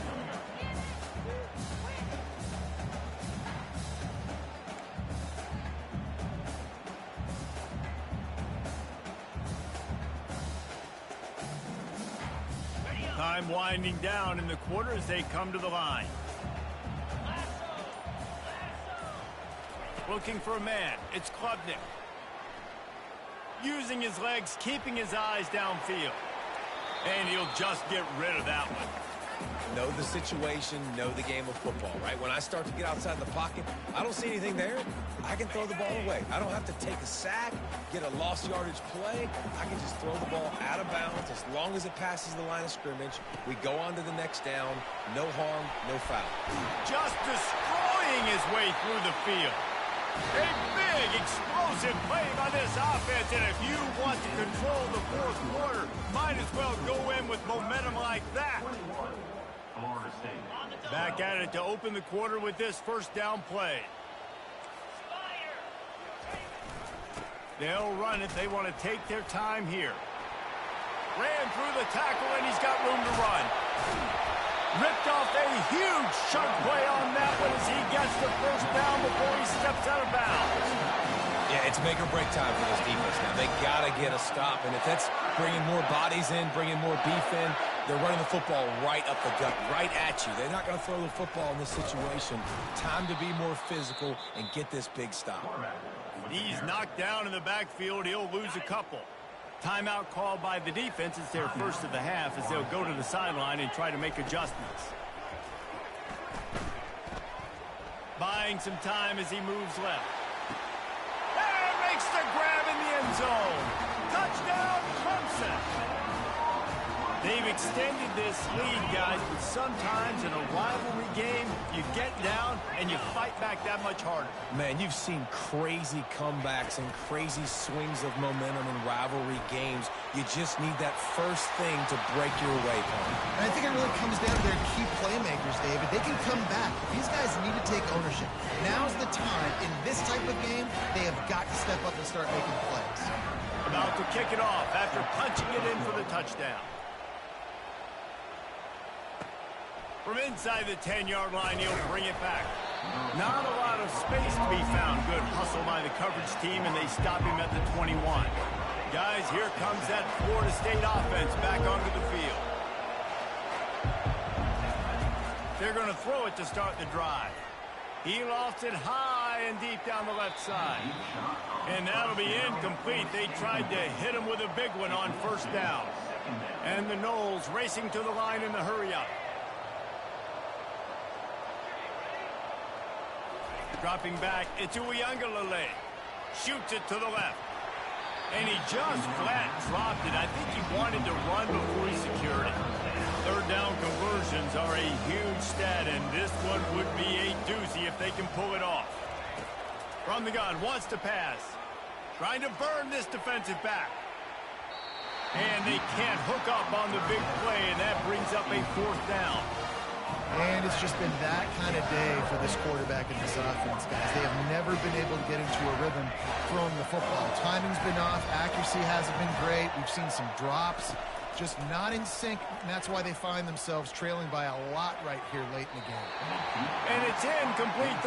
Time winding down in the quarter as they come to the line. Looking for a man. It's Klubnik. Using his legs, keeping his eyes downfield. And he'll just get rid of that one. Know the situation, know the game of football, right? When I start to get outside the pocket, I don't see anything there. I can throw the ball away. I don't have to take a sack, get a lost yardage play. I can just throw the ball out of bounds as long as it passes the line of scrimmage. We go on to the next down. No harm, no foul. Just destroying his way through the field. A big, explosive play by this offense, and if you want to control the fourth quarter, might as well go in with momentum like that. Florida State. Back at it to open the quarter with this first down play. They'll run it. They want to take their time here. Ran through the tackle, and he's got room to run. Ripped off a huge chunk play on that one as he gets the first down before he steps out of bounds. Yeah, it's make or break time for this defense now. They got to get a stop, and if that's bringing more bodies in, bringing more beef in, they're running the football right up the gut, right at you. They're not going to throw the football in this situation. Time to be more physical and get this big stop. He's knocked down in the backfield. He'll lose a couple. Timeout called by the defense. It's their first of the half as they'll go to the sideline and try to make adjustments. Buying some time as he moves left. And makes the grab in the end zone. Touchdown, Clemson. They've extended this lead, guys, but sometimes in a rivalry game, you get down and you fight back that much harder. Man, you've seen crazy comebacks and crazy swings of momentum in rivalry games. You just need that first thing to break your way, Paul. And I think it really comes down to their key playmakers, David. They can come back. These guys need to take ownership. Now's the time. In this type of game, they have got to step up and start making plays. About to kick it off after punching it in for the touchdown. From inside the 10-yard line, he'll bring it back. Not a lot of space to be found. Good hustle by the coverage team, and they stop him at the 21. Guys, here comes that Florida State offense back onto the field. They're going to throw it to start the drive. He lofts it high and deep down the left side. And that'll be incomplete. They tried to hit him with a big one on first down. And the Noles racing to the line in the hurry-up. Dropping back, it's Uiagalelei. Shoots it to the left. And he just flat dropped it. I think he wanted to run before he secured it. Third down conversions are a huge stat, and this one would be a doozy if they can pull it off. From the gun, wants to pass. Trying to burn this defensive back. And they can't hook up on the big play, and that brings up a fourth down. And it's just been that kind of day for this quarterback and this offense, guys. They have never been able to get into a rhythm throwing the football. Timing's been off. Accuracy hasn't been great. We've seen some drops. Just not in sync, and that's why they find themselves trailing by a lot right here late in the game. And it's incomplete.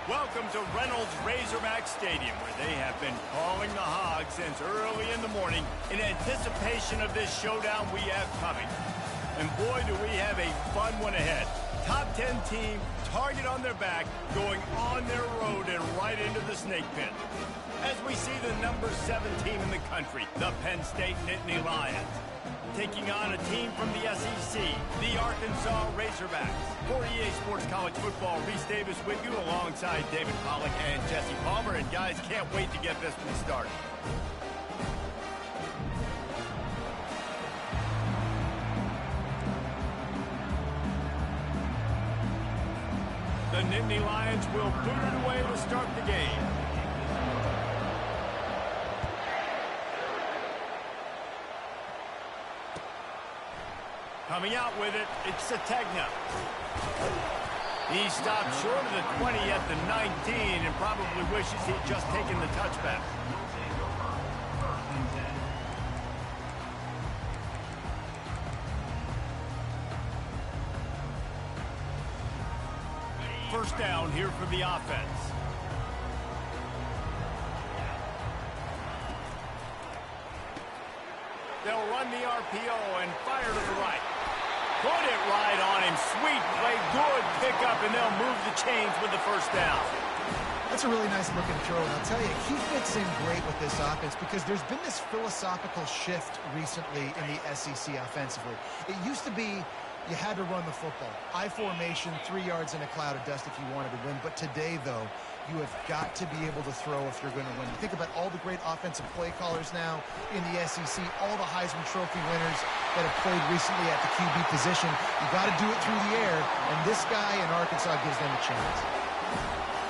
Welcome to Reynolds Razorback Stadium, where they have been calling the Hogs since early in the morning in anticipation of this showdown we have coming. And boy, do we have a fun one ahead. top 10 team, target on their back, going on their road and right into the snake pit. As we see the number 7 team in the country, the Penn State Nittany Lions, taking on a team from the SEC, the Arkansas Razorbacks. For EA Sports College Football, Reese Davis with you alongside David Pollack and Jesse Palmer. And guys, can't wait to get this one started. The Nittany Lions will boot it away to start the game. Coming out with it, it's Sategna. He stopped short of the 20 at the 19 and probably wishes he'd just taken the touchback. First down here for the offense. They'll run the RPO and fire to the right. Put it right on him. Sweet play, good pickup, and they'll move the chains with the first down. That's a really nice looking throw, and I'll tell you, he fits in great with this offense because there's been this philosophical shift recently in the SEC offensively. It used to be you had to run the football. I formation, 3 yards in a cloud of dust if you wanted to win. But today, though, you have got to be able to throw if you're going to win. You think about all the great offensive play callers now in the SEC, all the Heisman Trophy winners that have played recently at the QB position. You got to do it through the air, and this guy in Arkansas gives them a chance.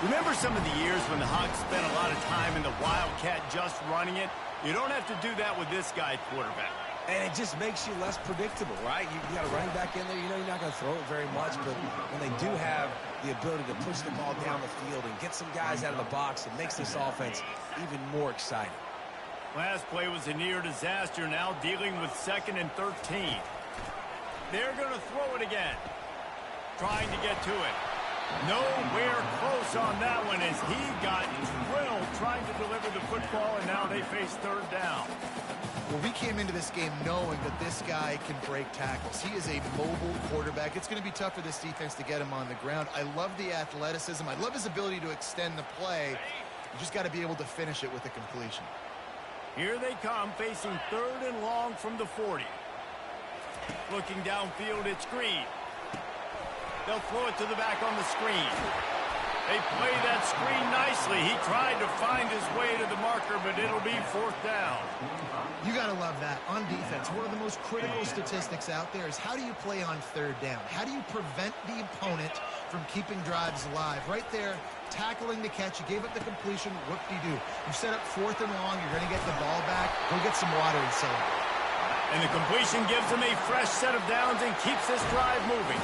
Remember some of the years when the Hogs spent a lot of time in the Wildcat just running it? You don't have to do that with this guy at quarterback. And it just makes you less predictable, right? You got a running back in there. You know you're not going to throw it very much, but when they do have the ability to push the ball down the field and get some guys out of the box, it makes this offense even more exciting. Last play was a near disaster, now dealing with 2nd and 13. They're going to throw it again. Trying to get to it. Nowhere close on that one as he got drilled trying to deliver the football, and now they face 3rd down. Well, we came into this game knowing that this guy can break tackles. He is a mobile quarterback. It's going to be tough for this defense to get him on the ground. I love the athleticism. I love his ability to extend the play. You just got to be able to finish it with a completion. Here they come, facing 3rd and long from the 40. Looking downfield, it's Green. They'll throw it to the back on the screen. They play that screen nicely. He tried to find his way to the marker, but it'll be 4th down. You got to love that. On defense, one of the most critical statistics out there is how do you play on 3rd down? How do you prevent the opponent from keeping drives alive? Right there, tackling the catch. You gave up the completion. Whoop-de-doo. You set up 4th and long. You're going to get the ball back. Go get some water and celebrate. And the completion gives them a fresh set of downs and keeps this drive moving.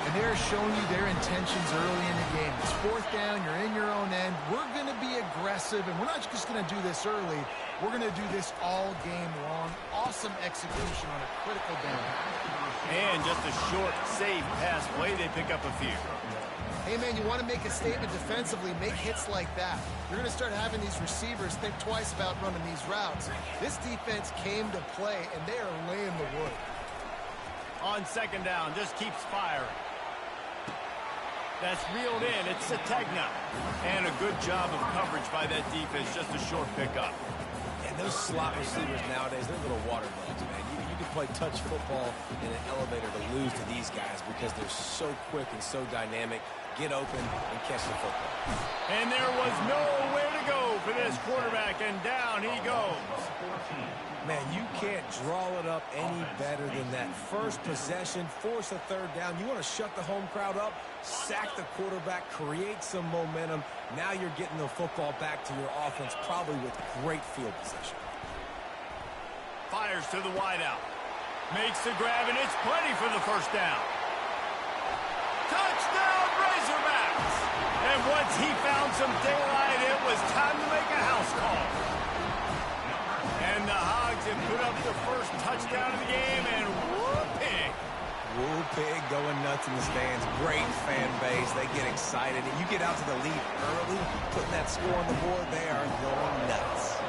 And they're showing you their intentions early in the game. It's 4th down. You're in your own end. We're going to be aggressive, and we're not just going to do this early. We're going to do this all game long. Awesome execution on a critical down. And just a short, safe pass play. They pick up a few. Hey, man, you want to make a statement defensively, make hits like that. You're going to start having these receivers think twice about running these routes. This defense came to play, and they are laying the wood. On 2nd down, just keeps firing. That's reeled in. It's Sategna. And a good job of coverage by that defense. Just a short pickup. And those slot receivers nowadays, they're little water bugs, man. You can play touch football in an elevator to lose to these guys because they're so quick and so dynamic. Get open and catch the football. And there was nowhere to go for this quarterback, and down he goes. Man, you can't draw it up any better than that. First possession, force a 3rd down. You want to shut the home crowd up, sack the quarterback, create some momentum. Now you're getting the football back to your offense, probably with great field position. Fires to the wideout. Makes the grab, and it's plenty for the 1st down. Touchdown, Razorbacks! And once he found some daylight, it was time to make a house call. And the Hogs have put up the first touchdown of the game, and whoop-pig. Whoop-pig going nuts in the stands. Great fan base. They get excited. And you get out to the lead early, putting that score on the board, they are going nuts.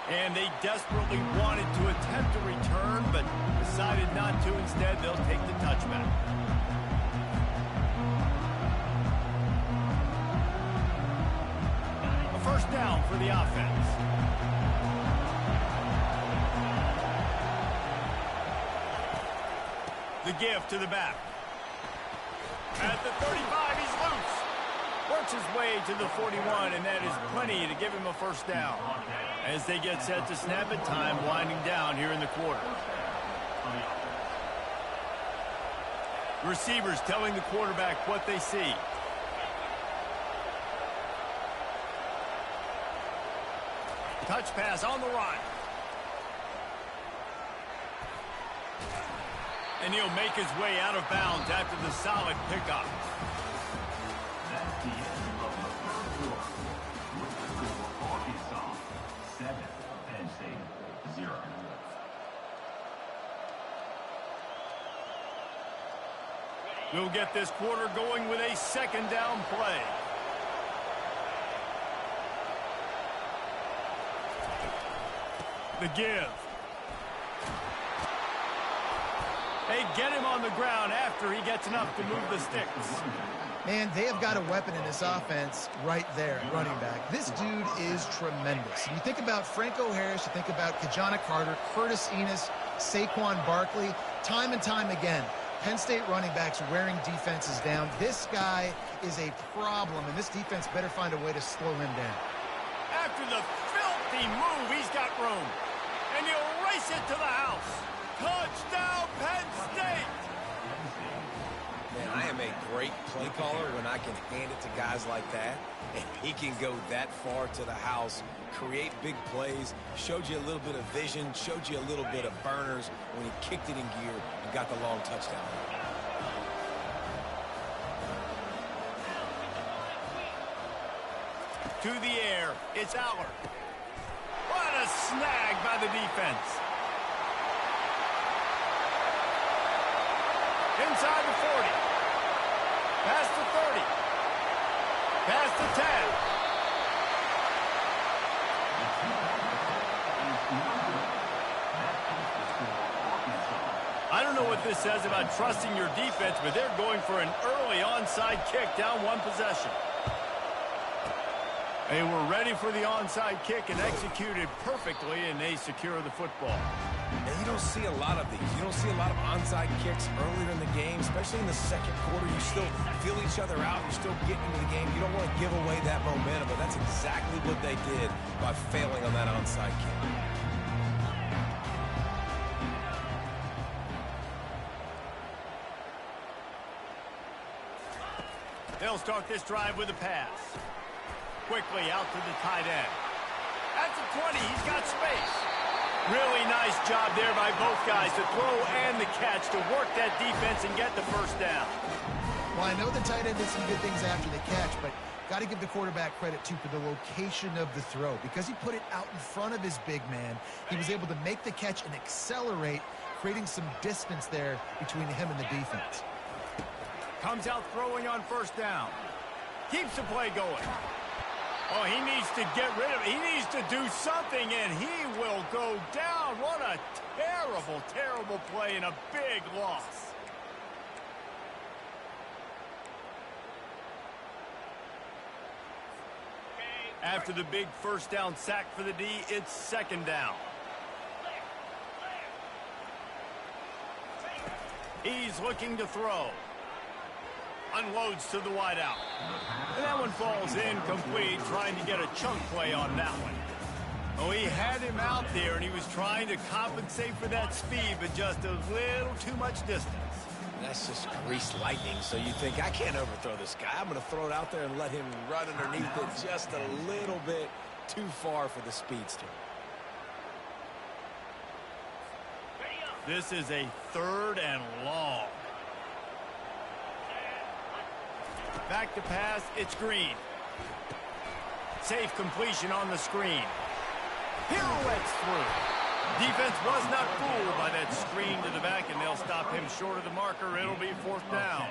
And they desperately wanted to attempt a return, but decided not to. Instead, they'll take the touchback. A first down for the offense. The give to the back. At the 35, he's loose. Works his way to the 41, and that is plenty to give him a first down. As they get set to snap it, time winding down here in the quarter. Receivers telling the quarterback what they see. Touch pass on the run. And he'll make his way out of bounds after the solid pickup. That's the end of the third quarter. With the score, Arkansas 7, Penn State 0. We'll get this quarter going with a second down play. The give. They get him on the ground after he gets enough to move the sticks. Man, they have got a weapon in this offense right there, running back. This dude is tremendous. You think about Franco Harris, you think about Kajana Carter, Curtis Enos, Saquon Barkley, time and time again. Penn State running backs wearing defenses down. This guy is a problem, and this defense better find a way to slow him down. After the filthy move, he's got room. And he'll race it to the house. Touchdown, Penn State! Man, I am a great play caller when I can hand it to guys like that, and he can go that far to the house, create big plays, showed you a little bit of vision, showed you a little bit of burners when he kicked it in gear and got the long touchdown. To the air, it's Allard. What a snag by the defense. Inside the 40. Past the 30. Past the 10. I don't know what this says about trusting your defense, but they're going for an early onside kick down one possession. They were ready for the onside kick and executed perfectly, and they secure the football. And you don't see a lot of these. You don't see a lot of onside kicks earlier in the game, especially in the second quarter. You still feel each other out. You're still getting into the game. You don't want to give away that momentum, but that's exactly what they did by failing on that onside kick. They'll start this drive with a pass. Quickly out to the tight end. At the 20, he's got space. Really nice job there by both guys to throw and the catch to work that defense and get the first down. Well, I know the tight end did some good things after the catch, but got to give the quarterback credit, too, for the location of the throw. Because he put it out in front of his big man, he was able to make the catch and accelerate, creating some distance there between him and the defense. Comes out throwing on first down. Keeps the play going. Oh, he needs to get rid of it. He needs to do something, and he will go down. What a terrible, terrible play and a big loss. After the big first down sack for the D, it's second down. He's looking to throw. Unloads to the wideout. And that one falls incomplete, trying to get a chunk play on that one. Oh, he had him out there, and he was trying to compensate for that speed, but just a little too much distance. That's just greased lightning, so you think, I can't overthrow this guy. I'm going to throw it out there and let him run underneath it just a little bit too far for the speedster. This is a third and long. Back to pass, it's Green. Safe completion on the screen. Pirouettes through. Defense was not fooled by that screen to the back, and they'll stop him short of the marker. It'll be fourth down.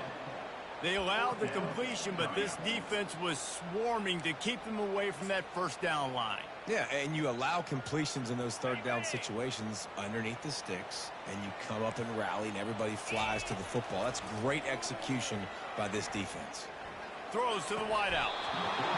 They allowed the completion, but this defense was swarming to keep them away from that first down line. Yeah, and you allow completions in those third down situations underneath the sticks, and you come up and rally, and everybody flies to the football. That's great execution by this defense. Throws to the wideout.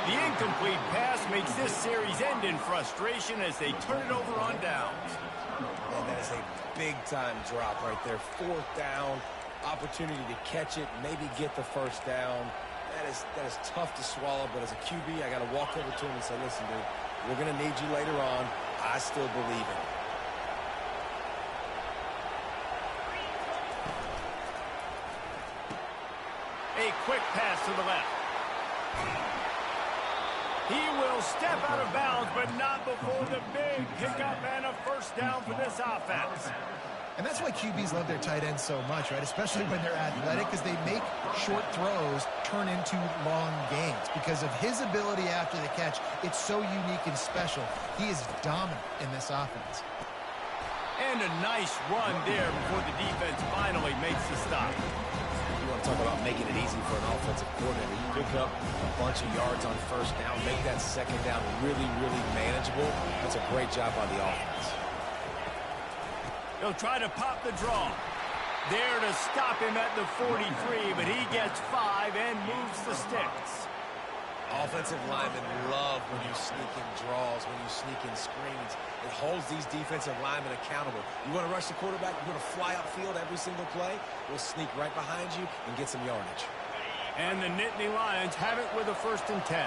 The incomplete pass makes this series end in frustration as they turn it over on downs. And that is a big-time drop right there. Fourth down, opportunity to catch it, maybe get the first down. That is tough to swallow, but as a QB, I got to walk over to him and say, listen, dude, we're going to need you later on. I still believe it. A quick pass to the left. He will step out of bounds, but not before the big pickup and a first down for this offense. And that's why QBs love their tight ends so much, right? Especially when they're athletic, because they make short throws turn into long gains. Because of his ability after the catch, it's so unique and special. He is dominant in this offense. And a nice run there before the defense finally makes the stop. You want to talk about making it easy for an offensive coordinator. You pick up a bunch of yards on first down, make that second down really, really manageable. That's a great job by the offense. He'll try to pop the draw. There to stop him at the 43, but he gets 5 and moves the sticks. Offensive linemen love when you sneak in draws, when you sneak in screens. It holds these defensive linemen accountable. You want to rush the quarterback, you want to fly upfield every single play, we'll sneak right behind you and get some yardage. And the Nittany Lions have it with a 1st and 10.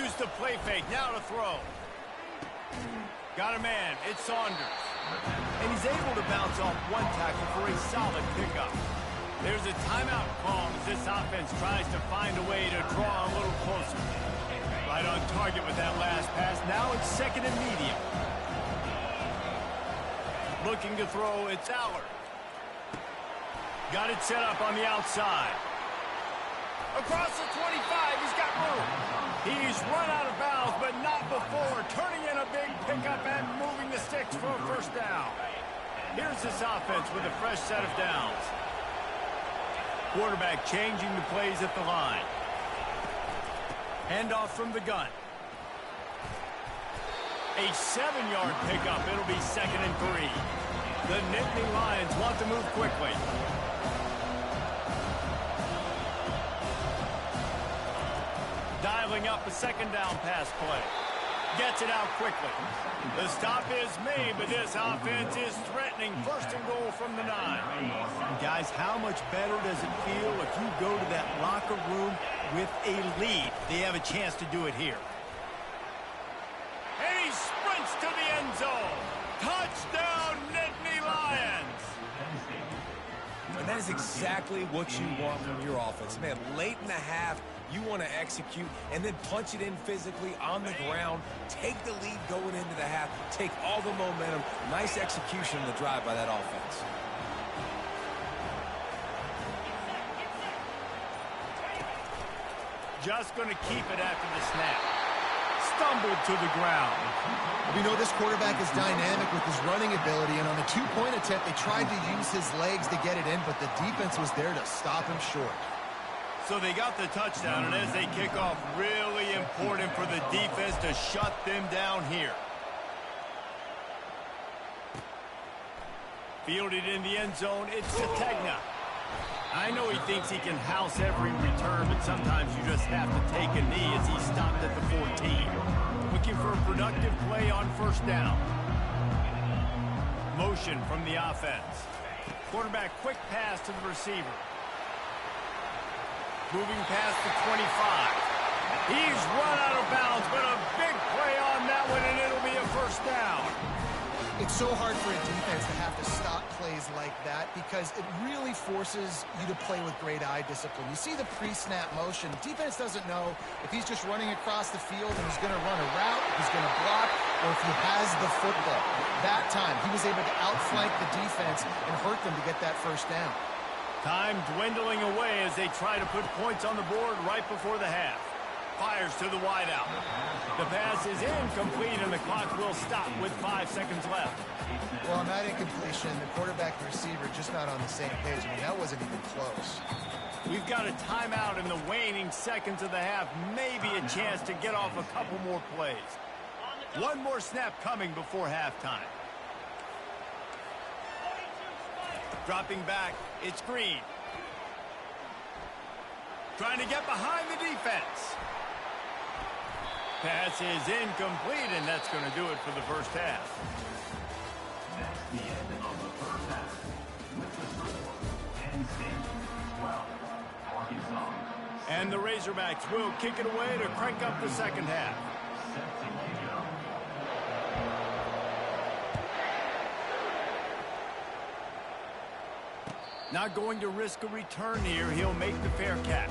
Use the play fake, now to throw. Got a man, it's Saunders. And he's able to bounce off one tackle for a solid pickup. There's a timeout call as this offense tries to find a way to draw a little closer. Right on target with that last pass. Now it's 2nd and medium. Looking to throw, it's Allard. Got it set up on the outside. Across the 25, he's got room. He's run out of bounds, but not before turning in a big pickup and moving the sticks for a first down. Here's this offense with a fresh set of downs. Quarterback changing the plays at the line. Handoff from the gun. A 7-yard pickup. It'll be 2nd and 3. The Nittany Lions want to move quickly. Dialing up a 2nd down pass play. Gets it out quickly. The stop is made, but this offense is threatening 1st and goal from the 9. Guys, how much better does it feel if you go to that locker room with a lead? They have a chance to do it here. And he sprints to the end zone. Touchdown, Nittany Lions! And that is exactly what you want from your offense. Man, late in the half, you want to execute and then punch it in physically on the ground. Take the lead going into the half. Take all the momentum. Nice execution on the drive by that offense. Just going to keep it after the snap. Stumbled to the ground. We know this quarterback is dynamic with his running ability, and on the 2-point attempt, they tried to use his legs to get it in, but the defense was there to stop him short. So they got the touchdown, and as they kick off, really important for the defense to shut them down here. Fielded in the end zone, it's Sategna. I know he thinks he can house every return, but sometimes you just have to take a knee as he stopped at the 14. Looking for a productive play on 1st down. Motion from the offense. Quarterback quick pass to the receiver. Moving past the 25. He's run out of bounds, but a big play on that one, and it'll be a 1st down. It's so hard for a defense to have to stop plays like that because it really forces you to play with great eye discipline. You see the pre-snap motion. Defense doesn't know if he's just running across the field and he's going to run a route, if he's going to block, or if he has the football. That time, he was able to outflank the defense and hurt them to get that 1st down. Time dwindling away as they try to put points on the board right before the half. Fires to the wideout. The pass is incomplete, and the clock will stop with 5 seconds left. Well, on that incompletion, the quarterback and receiver just not on the same page. I mean, that wasn't even close. We've got a timeout in the waning seconds of the half. Maybe a chance to get off a couple more plays. One more snap coming before halftime. Dropping back, it's Green. Trying to get behind the defense. Pass is incomplete, and that's going to do it for the first half. That's the end of the first half. With the score, Penn State 12, Arkansas. And the Razorbacks will kick it away to crank up the second half. Set to kick off. Not going to risk a return here. He'll make the fair catch.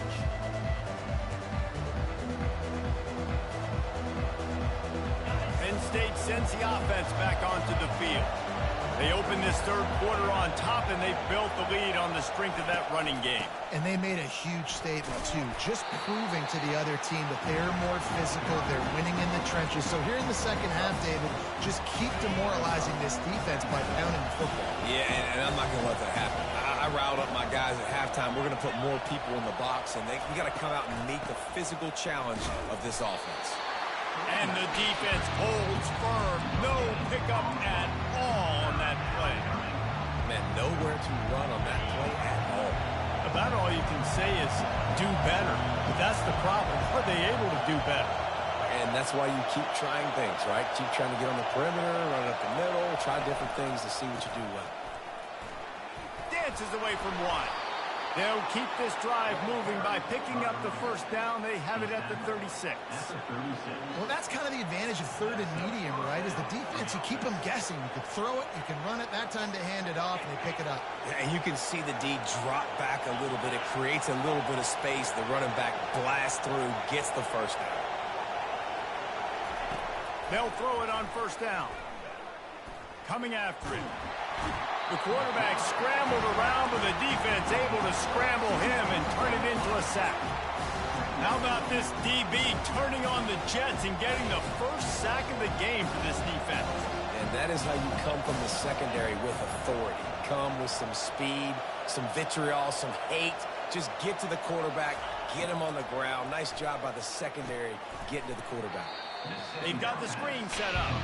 Penn State sends the offense back onto the field. They open this third quarter on top, and they've built the lead on the strength of that running game. And they made a huge statement, too, just proving to the other team that they're more physical, they're winning in the trenches. So here in the second half, David, just keep demoralizing this defense by pounding the football. Yeah, and I'm not going to let that happen. I riled up my guys at halftime. We're going to put more people in the box, and we got to come out and meet the physical challenge of this offense. And the defense holds firm. No pickup at all on that play. Man, nowhere to run on that play at all. About all you can say is do better. But that's the problem. Are they able to do better? And that's why you keep trying things, right? Keep trying to get on the perimeter, run it up the middle, try different things to see what you do well. Dances away from one. They'll keep this drive moving by picking up the first down. They have it at the 36. That's a 36. Well, that's kind of the advantage of third and medium, right? Is the defense, you keep them guessing. You can throw it, you can run it, that time to hand it off, and they pick it up. Yeah, and you can see the D drop back a little bit. It creates a little bit of space. The running back blasts through, gets the first down. They'll throw it on first down. Coming after it. The quarterback scrambled around, but the defense able to scramble him and turn it into a sack. How about this DB turning on the Jets and getting the first sack of the game for this defense? And that is how you come from the secondary with authority. Come with some speed, some vitriol, some hate. Just get to the quarterback, get him on the ground. Nice job by the secondary getting to the quarterback. They've got the screen set up.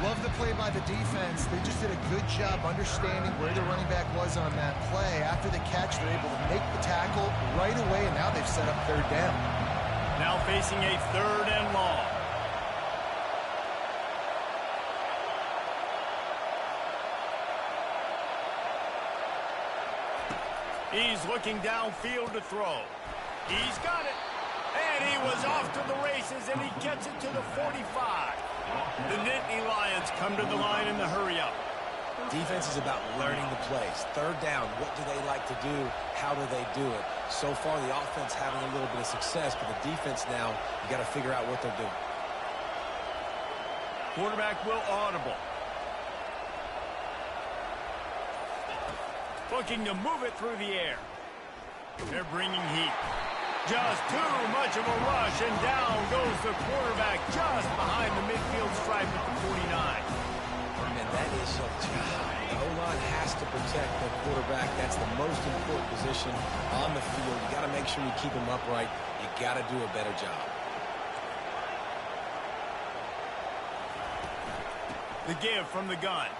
Love the play by the defense. They just did a good job understanding where the running back was on that play. After the catch, they're able to make the tackle right away, and now they've set up third down. Now facing a third and long. He's looking downfield to throw. He's got it. And he was off to the races, and he gets it to the 45. The Nittany Lions come to the line in the hurry-up. Defense is about learning the plays. Third down, what do they like to do? How do they do it? So far, the offense having a little bit of success, but the defense now, you got to figure out what they're doing. Quarterback will audible. Looking to move it through the air. They're bringing heat. Just too much of a rush, and down goes the quarterback just behind the midfield stripe at the 49. And that is your job. The O-line has to protect the quarterback. That's the most important position on the field. You got to make sure you keep him upright. You got to do a better job. The give from the gun.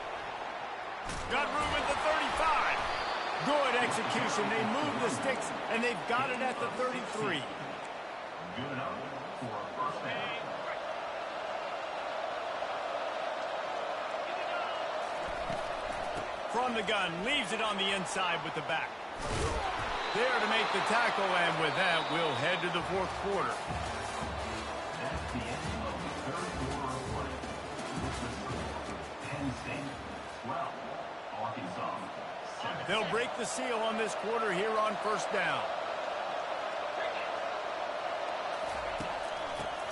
Got room at the 35. Good execution. They move the sticks, and they've got it at the 33. Good enough for a first down. From the gun, leaves it on the inside with the back. There to make the tackle, and with that, we'll head to the fourth quarter. That's the end of the third quarter of play. With the score, Penn State 12, Arkansas 7. They'll break the seal on this quarter here on first down.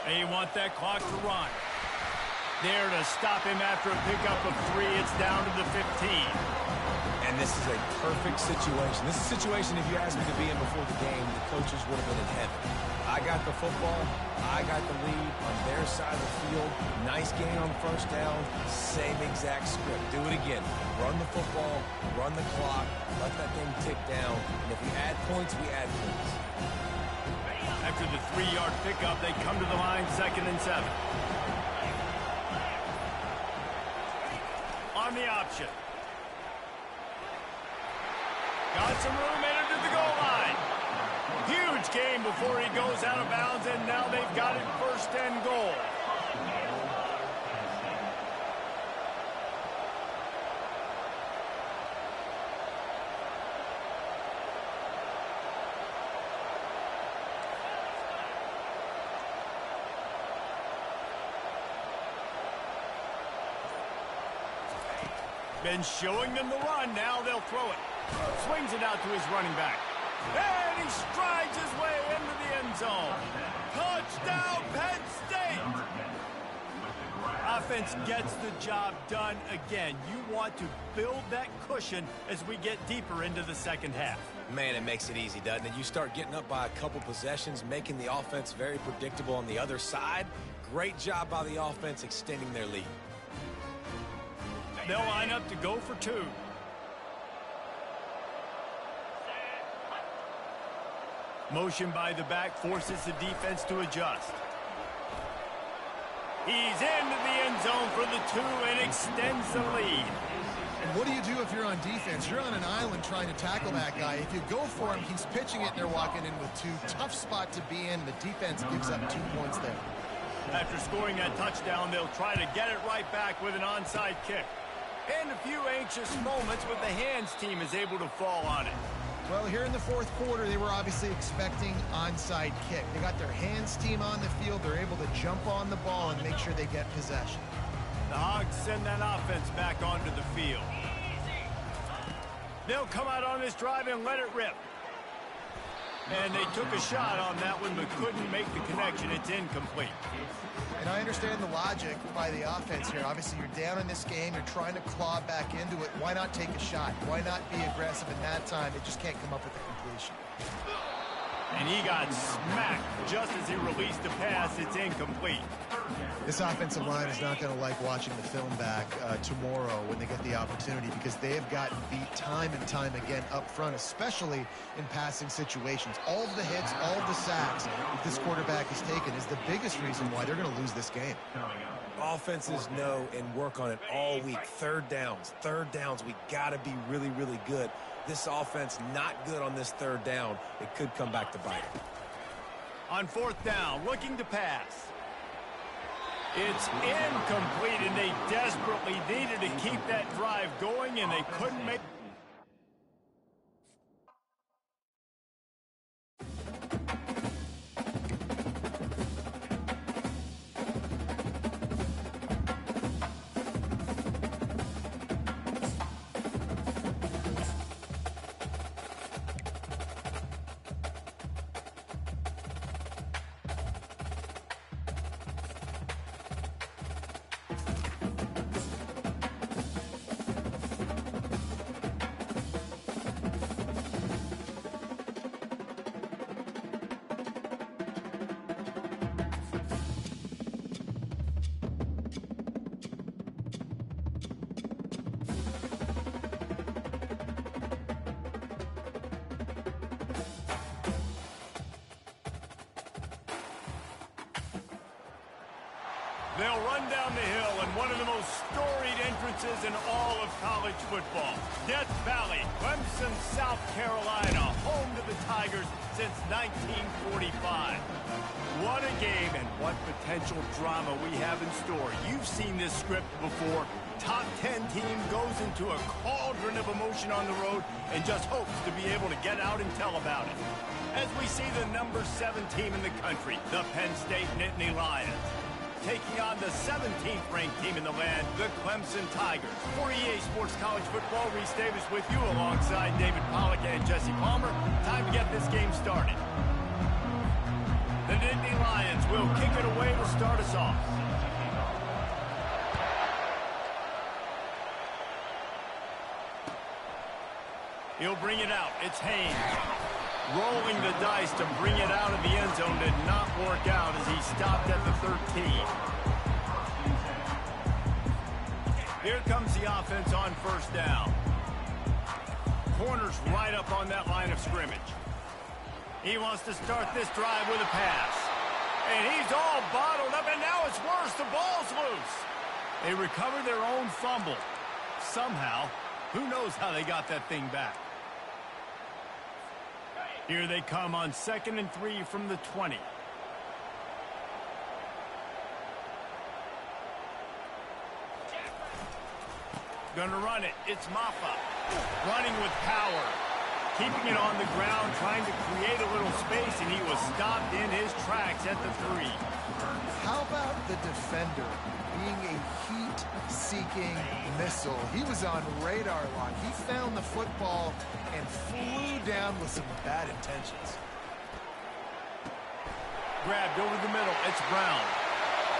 They want that clock to run. There to stop him after a pickup of 3. It's down to the 15. And this is a perfect situation. This is a situation, if you asked me to be in before the game, the coaches would have been in heaven. I got the football. I got the lead on their side of the field. Nice gain on first down. Same exact script. Do it again. Run the football, run the clock, let that thing tick down. And if we add points, we add points. After the 3-yard pickup, they come to the line, 2nd and 7. On the option. Got some room, made it to the goal line. Huge gain before he goes out of bounds, and now they've got it 1st and goal. Been showing them the run, now they'll throw it. Swings it out to his running back. And he strides his way into the end zone. Touchdown, Penn State! Offense gets the job done again. You want to build that cushion as we get deeper into the second half. Man, it makes it easy, doesn't it? You start getting up by a couple possessions, making the offense very predictable on the other side. Great job by the offense extending their lead. They'll line up to go for 2. Motion by the back forces the defense to adjust. He's into the end zone for the 2 and extends the lead. And what do you do if you're on defense? You're on an island trying to tackle that guy. If you go for him, he's pitching it and they're walking in with 2. Tough spot to be in. The defense gives up 2 points there. After scoring that touchdown, they'll try to get it right back with an onside kick. And a few anxious moments, but the hands team is able to fall on it. Well, here in the 4th quarter, they were obviously expecting onside kick. They got their hands team on the field. They're able to jump on the ball and make sure they get possession. The Hogs send that offense back onto the field. They'll come out on this drive and let it rip. And they took a shot on that one, but couldn't make the connection. It's incomplete. And I understand the logic by the offense here. Obviously, you're down in this game. You're trying to claw back into it. Why not take a shot? Why not be aggressive in that time? It just can't come up with a completion. And he got smacked just as he released the pass. It's incomplete. This offensive line is not going to like watching the film back tomorrow when they get the opportunity, because they have gotten beat time and time again up front, especially in passing situations. All of the hits, all of the sacks that this quarterback has taken is the biggest reason why they're going to lose this game. Offenses know and work on it all week. Third downs. We got to be really, really good. This offense not good on this 3rd down. It could come back to bite. On 4th down, looking to pass. It's incomplete, and they desperately needed to keep that drive going, and they couldn't make... They'll run down the hill in one of the most storied entrances in all of college football. Death Valley, Clemson, South Carolina, home to the Tigers since 1945. What a game and what potential drama we have in store. You've seen this script before. Top 10 team goes into a cauldron of emotion on the road and just hopes to be able to get out and tell about it. As we see the number 7 team in the country, the Penn State Nittany Lions, taking on the 17th ranked team in the land, the Clemson Tigers. For EA Sports College Football, Reese Davis with you alongside David Pollack and Jesse Palmer. Time to get this game started. The Nittany Lions will kick it away to start us off. He'll bring it out. It's Haynes. Rolling the dice to bring it out of the end zone did not work out as he stopped at the 13. Here comes the offense on first down. Corner's right up on that line of scrimmage. He wants to start this drive with a pass. And he's all bottled up, and now it's worse. The ball's loose. They recover their own fumble. Somehow, who knows how they got that thing back. Here they come on 2nd and 3 from the 20. Gonna run it. It's Maffa. Running with power. Keeping it on the ground, trying to create a little space, and he was stopped in his tracks at the 3. How about the defender being a heat-seeking missile? He was on radar lock. He found the football and flew down with some bad intentions. Grabbed over the middle. It's Brown.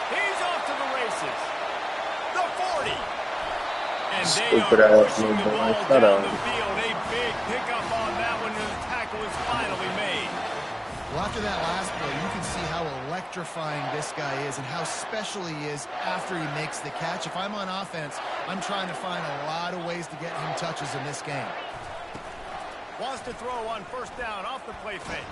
He's off to the races. The 40. And they are pushing the ball down the field. A big pickup on that one, and the tackle is finally made. Well, after that last play, you can see how electrifying this guy is and how special he is after he makes the catch. If I'm on offense, I'm trying to find a lot of ways to get him touches in this game. Wants to throw on first down off the play fake.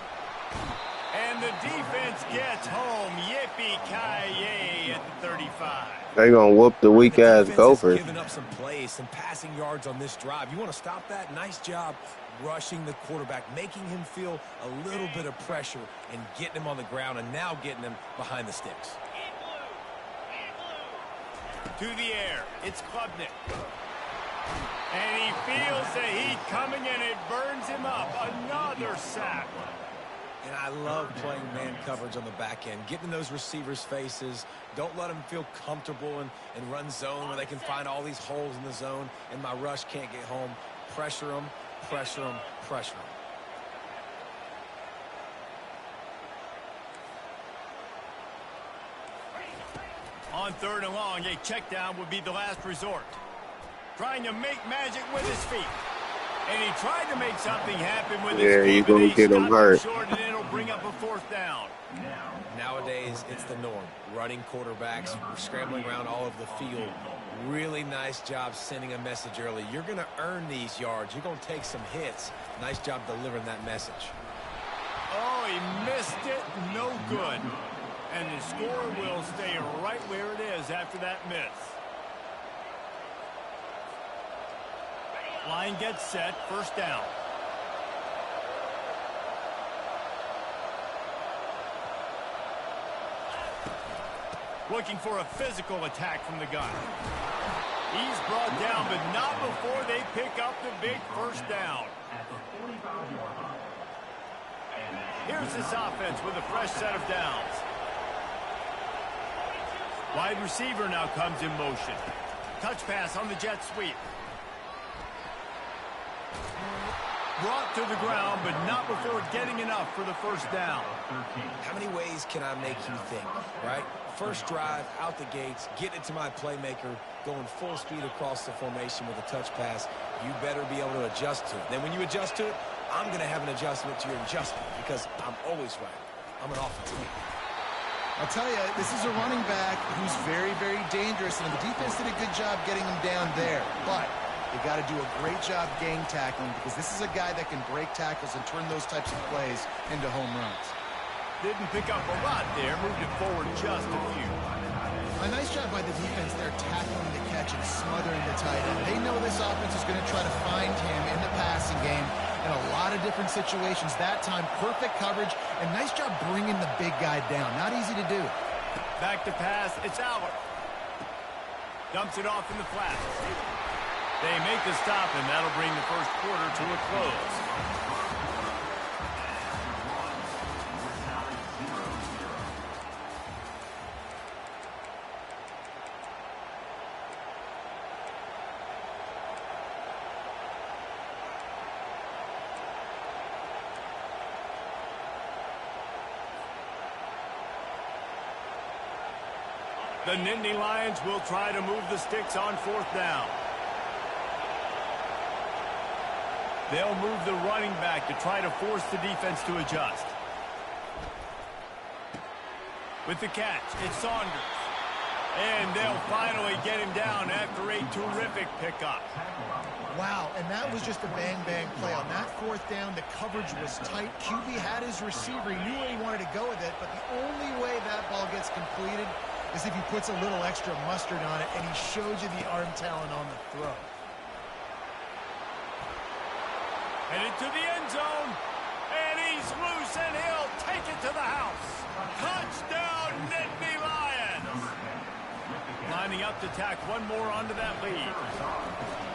And the defense gets home. Yippee-ki-yay at the 35. They gonna whoop the weak-ass Gophers. Giving up some plays, some passing yards on this drive. You want to stop that? Nice job rushing the quarterback, making him feel a little bit of pressure and getting him on the ground, and now getting him behind the sticks. To the air. It's Klubnik. And he feels the heat coming, and it burns him up. Another sack. And I love playing man coverage on the back end, getting in those receivers' faces. Don't let them feel comfortable and run zone where they can find all these holes in the zone, and my rush can't get home. Pressure them, pressure them, pressure them. On 3rd and long, a check down would be the last resort. Trying to make magic with his feet. And he tried to make something happen with his feet. Yeah, you're going to get him hurt. Short, and it'll bring up a 4th down. Nowadays, it's the norm. Running quarterbacks, scrambling around all over the field. Really nice job sending a message early. You're going to earn these yards. You're going to take some hits. Nice job delivering that message. Oh, he missed it. No good. And the score will stay right where it is after that miss. Line gets set. First down. Looking for a physical attack from the gun. He's brought down, but not before they pick up the big first down. Here's this offense with a fresh set of downs. Wide receiver now comes in motion. Touch pass on the jet sweep. Brought to the ground, but not before getting enough for the first down. How many ways can I make you think, right? First drive, out the gates, getting it to my playmaker, going full speed across the formation with a touch pass. You better be able to adjust to it. Then when you adjust to it, I'm going to have an adjustment to your adjustment because I'm always right. I'm an offensive man. I'll tell you, this is a running back who's very, very dangerous, and the defense did a good job getting him down there. But they got to do a great job gang tackling because this is a guy that can break tackles and turn those types of plays into home runs. Didn't pick up a lot there, moved it forward just a few. A nice job by the defense there tackling the catch and smothering the tight end. They know this offense is going to try to find him in the passing game in a lot of different situations. That time, perfect coverage, and nice job bringing the big guy down. Not easy to do. Back to pass, it's Aller. Dumps it off in the flat. They make the stop, and that'll bring the first quarter to a close. The Nittany Lions will try to move the sticks on 4th down. They'll move the running back to try to force the defense to adjust. With the catch, it's Saunders. And they'll finally get him down after a terrific pickup. Wow, and that was just a bang-bang play. On that fourth down, the coverage was tight. QB had his receiver. He knew where he wanted to go with it, but the only way that ball gets completed is if he puts a little extra mustard on it, and he shows you the arm talent on the throw. Headed to the end zone, and he's loose, and he'll take it to the house. Touchdown, Nittany Lions! Lining up to tack one more onto that lead.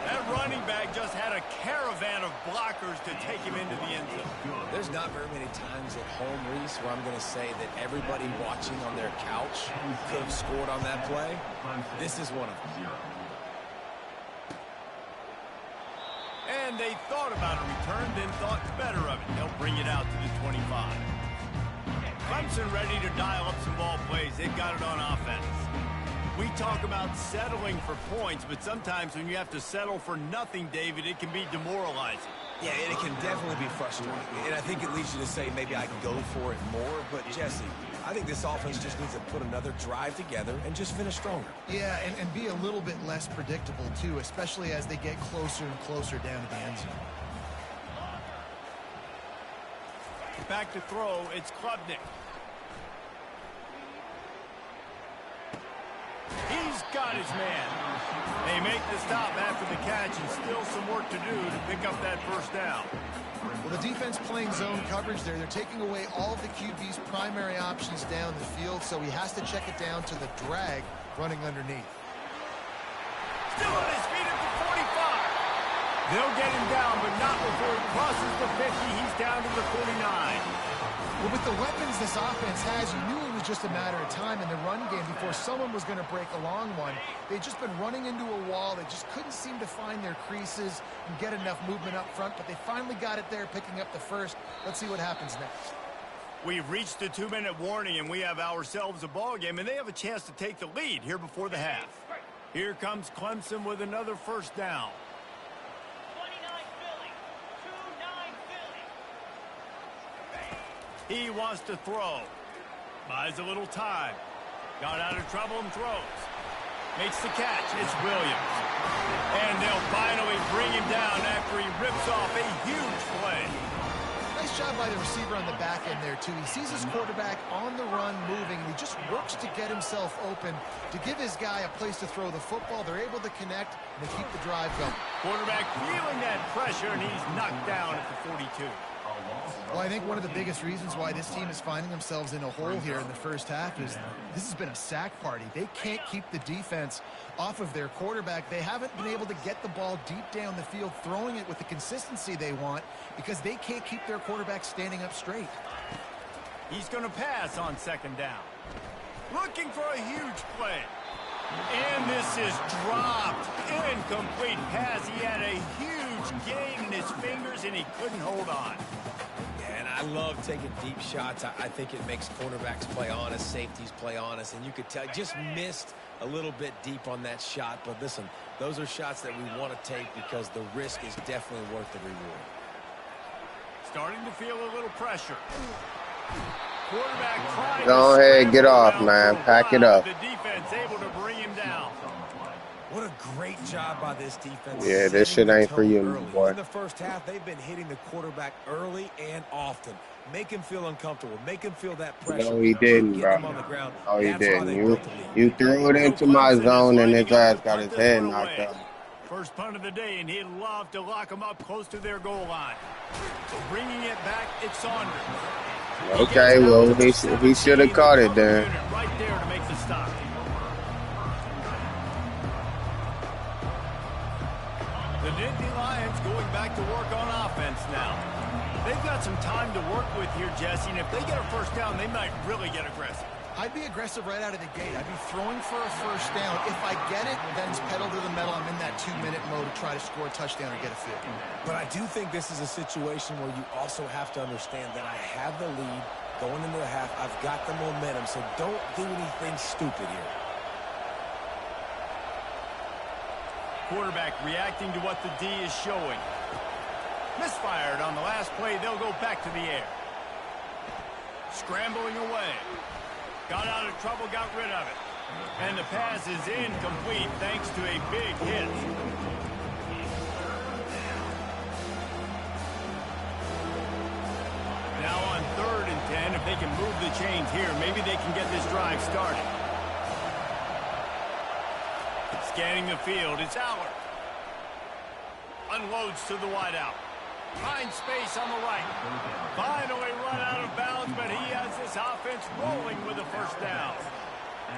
That running back just had a caravan of blockers to take him into the end zone. There's not very many times at home, Reese, where I'm going to say that everybody watching on their couch could have scored on that play. This is one of them. And they thought about a return, then thought better of it. They'll bring it out to the 25. Clemson ready to dial up some ball plays. They've got it on offense. We talk about settling for points, but sometimes when you have to settle for nothing, David, it can be demoralizing. Yeah, and it can definitely be frustrating. And I think it leads you to say maybe I can go for it more. But, Jesse, I think this offense just needs to put another drive together and just finish stronger. Yeah, and be a little bit less predictable, too, especially as they get closer and closer down to the end zone. Back to throw, it's Klubnik. He's got his man. They make the stop after the catch, and still some work to do to pick up that first down. Well, the defense playing zone coverage there. They're taking away all of the QB's primary options down the field, so he has to check it down to the drag running underneath. Still on his feet at the 45. They'll get him down, but not before he crosses the 50. He's down to the 49. Well, with the weapons this offense has, you knew it was just a matter of time in the run game before someone was going to break a long one. They'd just been running into a wall. They just couldn't seem to find their creases and get enough movement up front, but they finally got it there, picking up the first. Let's see what happens next. We've reached the 2-minute warning, and we have ourselves a ball game, and they have a chance to take the lead here before the half. Here comes Clemson with another first down. He wants to throw. Buys a little time. Got out of trouble and throws. Makes the catch. It's Williams. And they'll finally bring him down after he rips off a huge play. Nice job by the receiver on the back end there, too. He sees his quarterback on the run moving, and he just works to get himself open to give his guy a place to throw the football. They're able to connect, and they keep the drive going. Quarterback feeling that pressure, and he's knocked down at the 42. Well, I think one of the biggest reasons why this team is finding themselves in a hole here in the first half is this has been a sack party. They can't keep the defense off of their quarterback. They haven't been able to get the ball deep down the field, throwing it with the consistency they want because they can't keep their quarterback standing up straight. He's going to pass on second down. Looking for a huge play. And this is dropped. Incomplete pass. He had a huge gain in his fingers, and he couldn't hold on. And I love taking deep shots. I think it makes cornerbacks play honest, safeties play honest, and you could tell just missed a little bit deep on that shot. But listen, those are shots that we want to take because the risk is definitely worth the reward. Starting to feel a little pressure. Quarterback trying Go to ahead, get off, scramble man. around Pack it up. The defense able to bring him down. What a great job by this defense. Yeah, this shit ain't for you, early. boy. In the first half, they've been hitting the quarterback early and often. Make him feel uncomfortable. Make him feel that pressure. No, he didn't, Get bro. him on the ground. No, he That's why didn't. they You built the lead. threw it into my zone, and his ass got his head knocked out. First punt of the day, and he'd love to lock them up close to their goal line. Bringing it back, it's Saunders. Okay, well, he should have caught it then. Right there to make the stop. The Nittany Lions going back to work on offense now. They've got some time to work with here, Jesse, and if they get a first down, they might really get aggressive. I'd be aggressive right out of the gate. I'd be throwing for a first down. If I get it, then it's pedal to the metal. I'm in that 2-minute mode to try to score a touchdown or get a field. But I do think this is a situation where you also have to understand that I have the lead going into the half. I've got the momentum, so don't do anything stupid here. Quarterback reacting to what the D is showing. Misfired on the last play. They'll go back to the air. Scrambling away. Got out of trouble, got rid of it. And the pass is incomplete thanks to a big hit. Now on 3rd and 10, if they can move the chains here, maybe they can get this drive started. Scanning the field, it's Allard. Unloads to the wideout. Finds space on the right. Finally run out of bounds, but he has this offense rolling with a first down.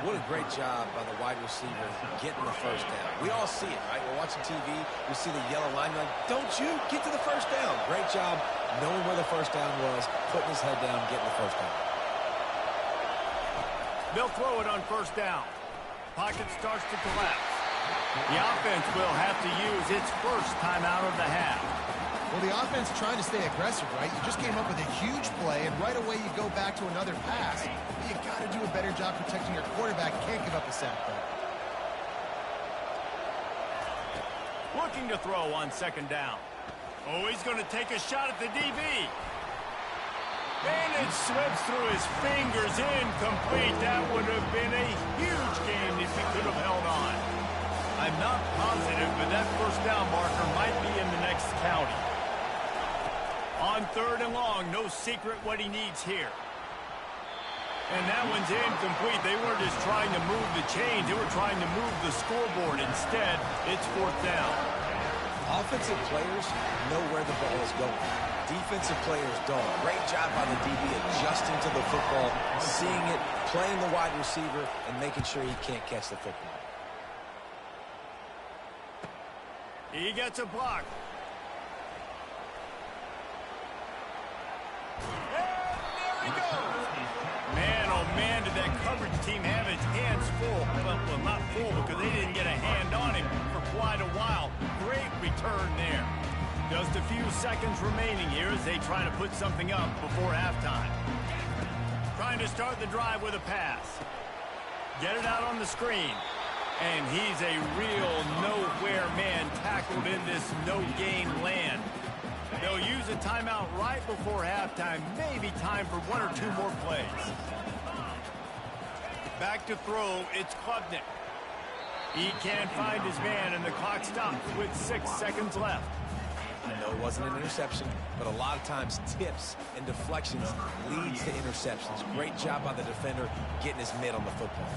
What a great job by the wide receiver getting the first down. We all see it, right? We're watching TV. We see the yellow line. Like, don't you get to the first down. Great job knowing where the first down was, putting his head down, getting the first down. They'll throw it on first down. Pocket starts to collapse. The offense will have to use its first timeout of the half. Well, the offense trying to stay aggressive, right? You just came up with a huge play, and right away you go back to another pass. You got to do a better job protecting your quarterback. Can't give up a sack, though. Looking to throw on 2nd down. Oh, he's going to take a shot at the DB. And it slips through his fingers, incomplete. That would have been a huge game if he could have held on. I'm not positive, but that first down marker might be in the next county. On 3rd and long, no secret what he needs here. And that one's incomplete. They weren't just trying to move the chains. They were trying to move the scoreboard. Instead, it's 4th down. Offensive players know where the ball is going. Defensive players don't. Great job by the DB adjusting to the football, seeing it, playing the wide receiver, and making sure he can't catch the football. He gets a block. And there he goes. Man, oh man, did that coverage team have its hands full. Well, not full because they didn't get a hand on him for quite a while. Great return there. Just a few seconds remaining here as they try to put something up before halftime. Trying to start the drive with a pass. Get it out on the screen. And he's a real nowhere man tackled in this no-gain land. They'll use a timeout right before halftime. Maybe time for 1 or 2 more plays. Back to throw, it's Klubnik. He can't find his man, and the clock stops with 6 seconds left. I know it wasn't an interception, but a lot of times tips and deflections leads to interceptions. Great job by the defender getting his mitt on the football.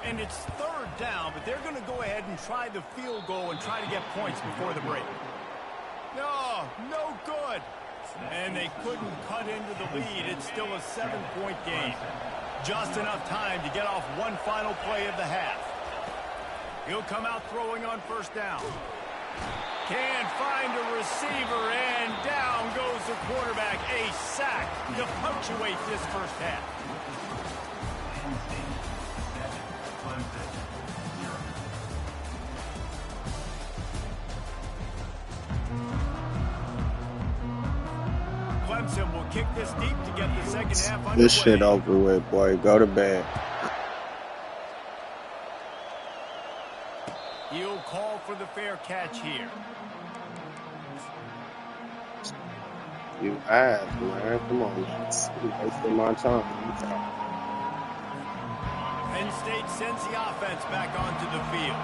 And it's 3rd down, but they're going to go ahead and try the field goal and try to get points before the break. No good. And they couldn't cut into the lead. It's still a 7-point game. Just enough time to get off one final play of the half. He'll come out throwing on 1st down. Can't find a receiver, and down goes the quarterback. A sack to punctuate this first half. Clemson will kick this deep to get the second half underway. This shit over with, boy. Go to bed. He'll call for the fair catch here. You ass, man. Come on. Wasting my time. Penn State sends the offense back onto the field.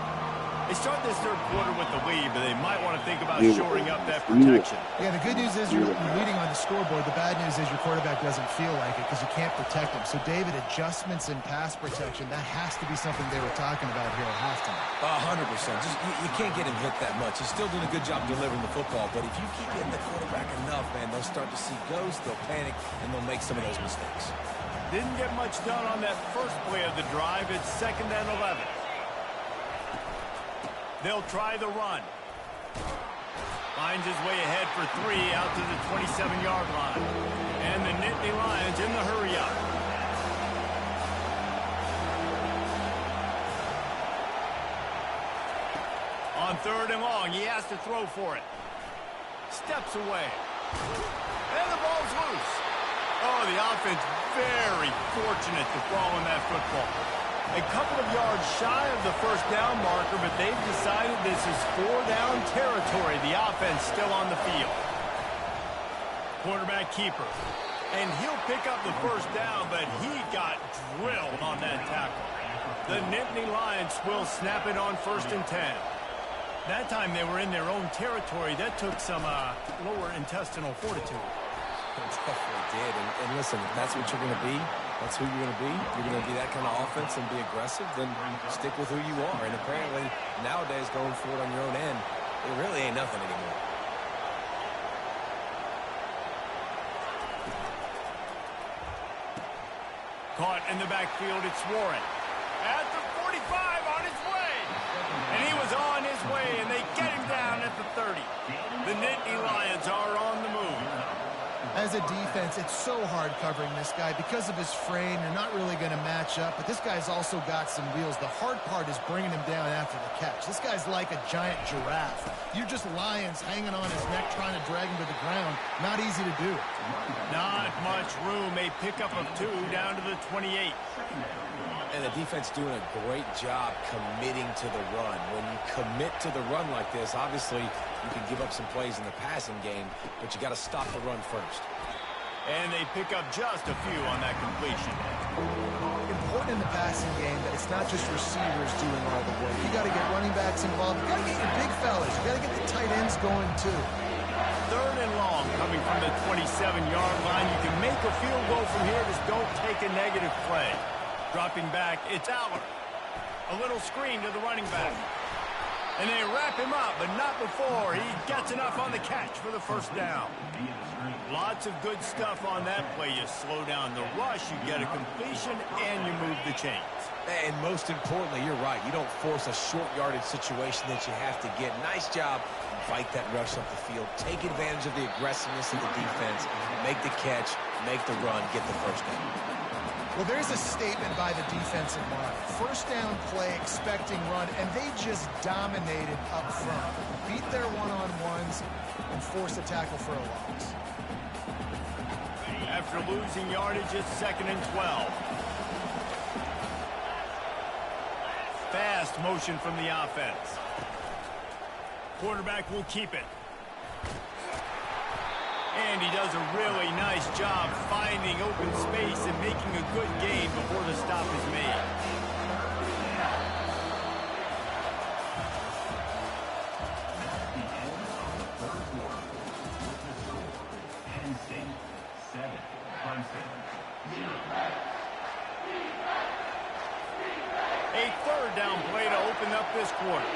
They start this 3rd quarter with the lead, but they might want to think about shoring up that protection. Yeah, the good news is you're leading on the scoreboard. The bad news is your quarterback doesn't feel like it because you can't protect him. So, David, adjustments in pass protection, that has to be something they were talking about here at halftime. 100%. Just you can't get him hit that much. He's still doing a good job delivering the football, but if you keep hitting the quarterback enough, man, they'll start to see ghosts, they'll panic, and they'll make some of those mistakes. Didn't get much done on that first play of the drive. It's 2nd and 11. They'll try the run. Finds his way ahead for 3 out to the 27-yard line. And the Nittany Lions in the hurry-up. On 3rd and long, he has to throw for it. Steps away. And the ball's loose. Oh, the offense very fortunate to fall in that football. A couple of yards shy of the 1st down marker, but they've decided this is 4-down territory. The offense still on the field. Quarterback keeper. And he'll pick up the first down, but he got drilled on that tackle. The Nittany Lions will snap it on 1st and 10. That time they were in their own territory. That took some lower intestinal fortitude. It definitely did. And listen, if that's what you're going to be, that's who you're going to be. You're going to be that kind of offense and be aggressive, then stick with who you are. And apparently, nowadays, going for it on your own end, it really ain't nothing anymore. Caught in the backfield, it's Warren. At the 45, on his way. And he was on his way, and they get him down at the 30. The Nittany Lions are on the move. As a defense, it's so hard covering this guy. Because of his frame, you're not really going to match up, but this guy's also got some wheels. The hard part is bringing him down after the catch. This guy's like a giant giraffe. You're just lions hanging on his neck trying to drag him to the ground. Not easy to do. Not much room. A pickup of 2 down to the 28. And the defense doing a great job committing to the run. When you commit to the run like this, obviously you can give up some plays in the passing game, but you got to stop the run first. And they pick up just a few on that completion. Important in the passing game that it's not just receivers doing all the work. You got to get running backs involved. You got to get your big fellas. You got to get the tight ends going too. 3rd and long coming from the 27-yard line. You can make a field goal from here. Just don't take a negative play. Dropping back, it's Aller. A little screen to the running back. And they wrap him up, but not before he gets enough on the catch for the first down. Lots of good stuff on that play. You slow down the rush, you get a completion, and you move the chains. And most importantly, you're right. You don't force a short yardage situation that you have to get. Nice job. Fight that rush up the field. Take advantage of the aggressiveness of the defense. Make the catch, make the run, get the first down. Well, there's a statement by the defensive line. First down play, expecting run, and they just dominated up front. Beat their one-on-ones and forced a tackle for a loss. After losing yardage, it's 2nd and 12. Fast motion from the offense. Quarterback will keep it. And he does a really nice job finding open space and making a good gain before the stop is made. Penn State 7, Clemson 0. A 3rd down play to open up this quarter.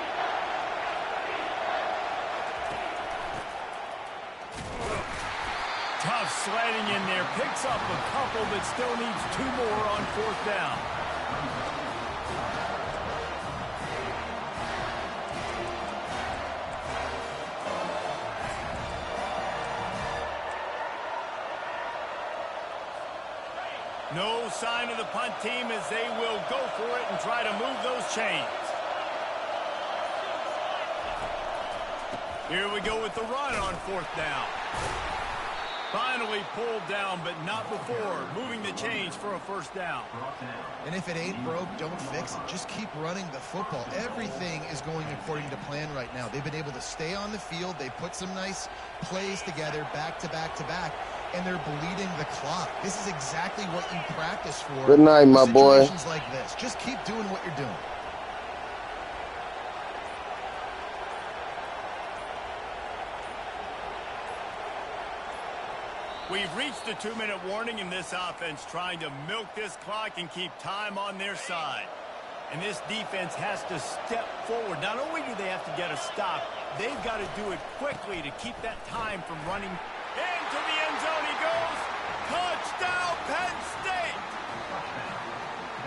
Tough sledding in there. Picks up a couple, but still needs 2 more on 4th down. No sign of the punt team as they will go for it and try to move those chains. Here we go with the run on 4th down. Finally pulled down, but not before moving the chains for a first down. And if it ain't broke, don't fix it. Just keep running the football. Everything is going according to plan right now. They've been able to stay on the field. They put some nice plays together back to back to back, and they're bleeding the clock. This is exactly what you practice for. Good night, my boy. Situations like this. Just keep doing what you're doing. We've reached a 2-minute warning in this offense, trying to milk this clock and keep time on their side. And this defense has to step forward. Not only do they have to get a stop, they've got to do it quickly to keep that time from running. Into the end zone he goes. Touchdown, Penn State!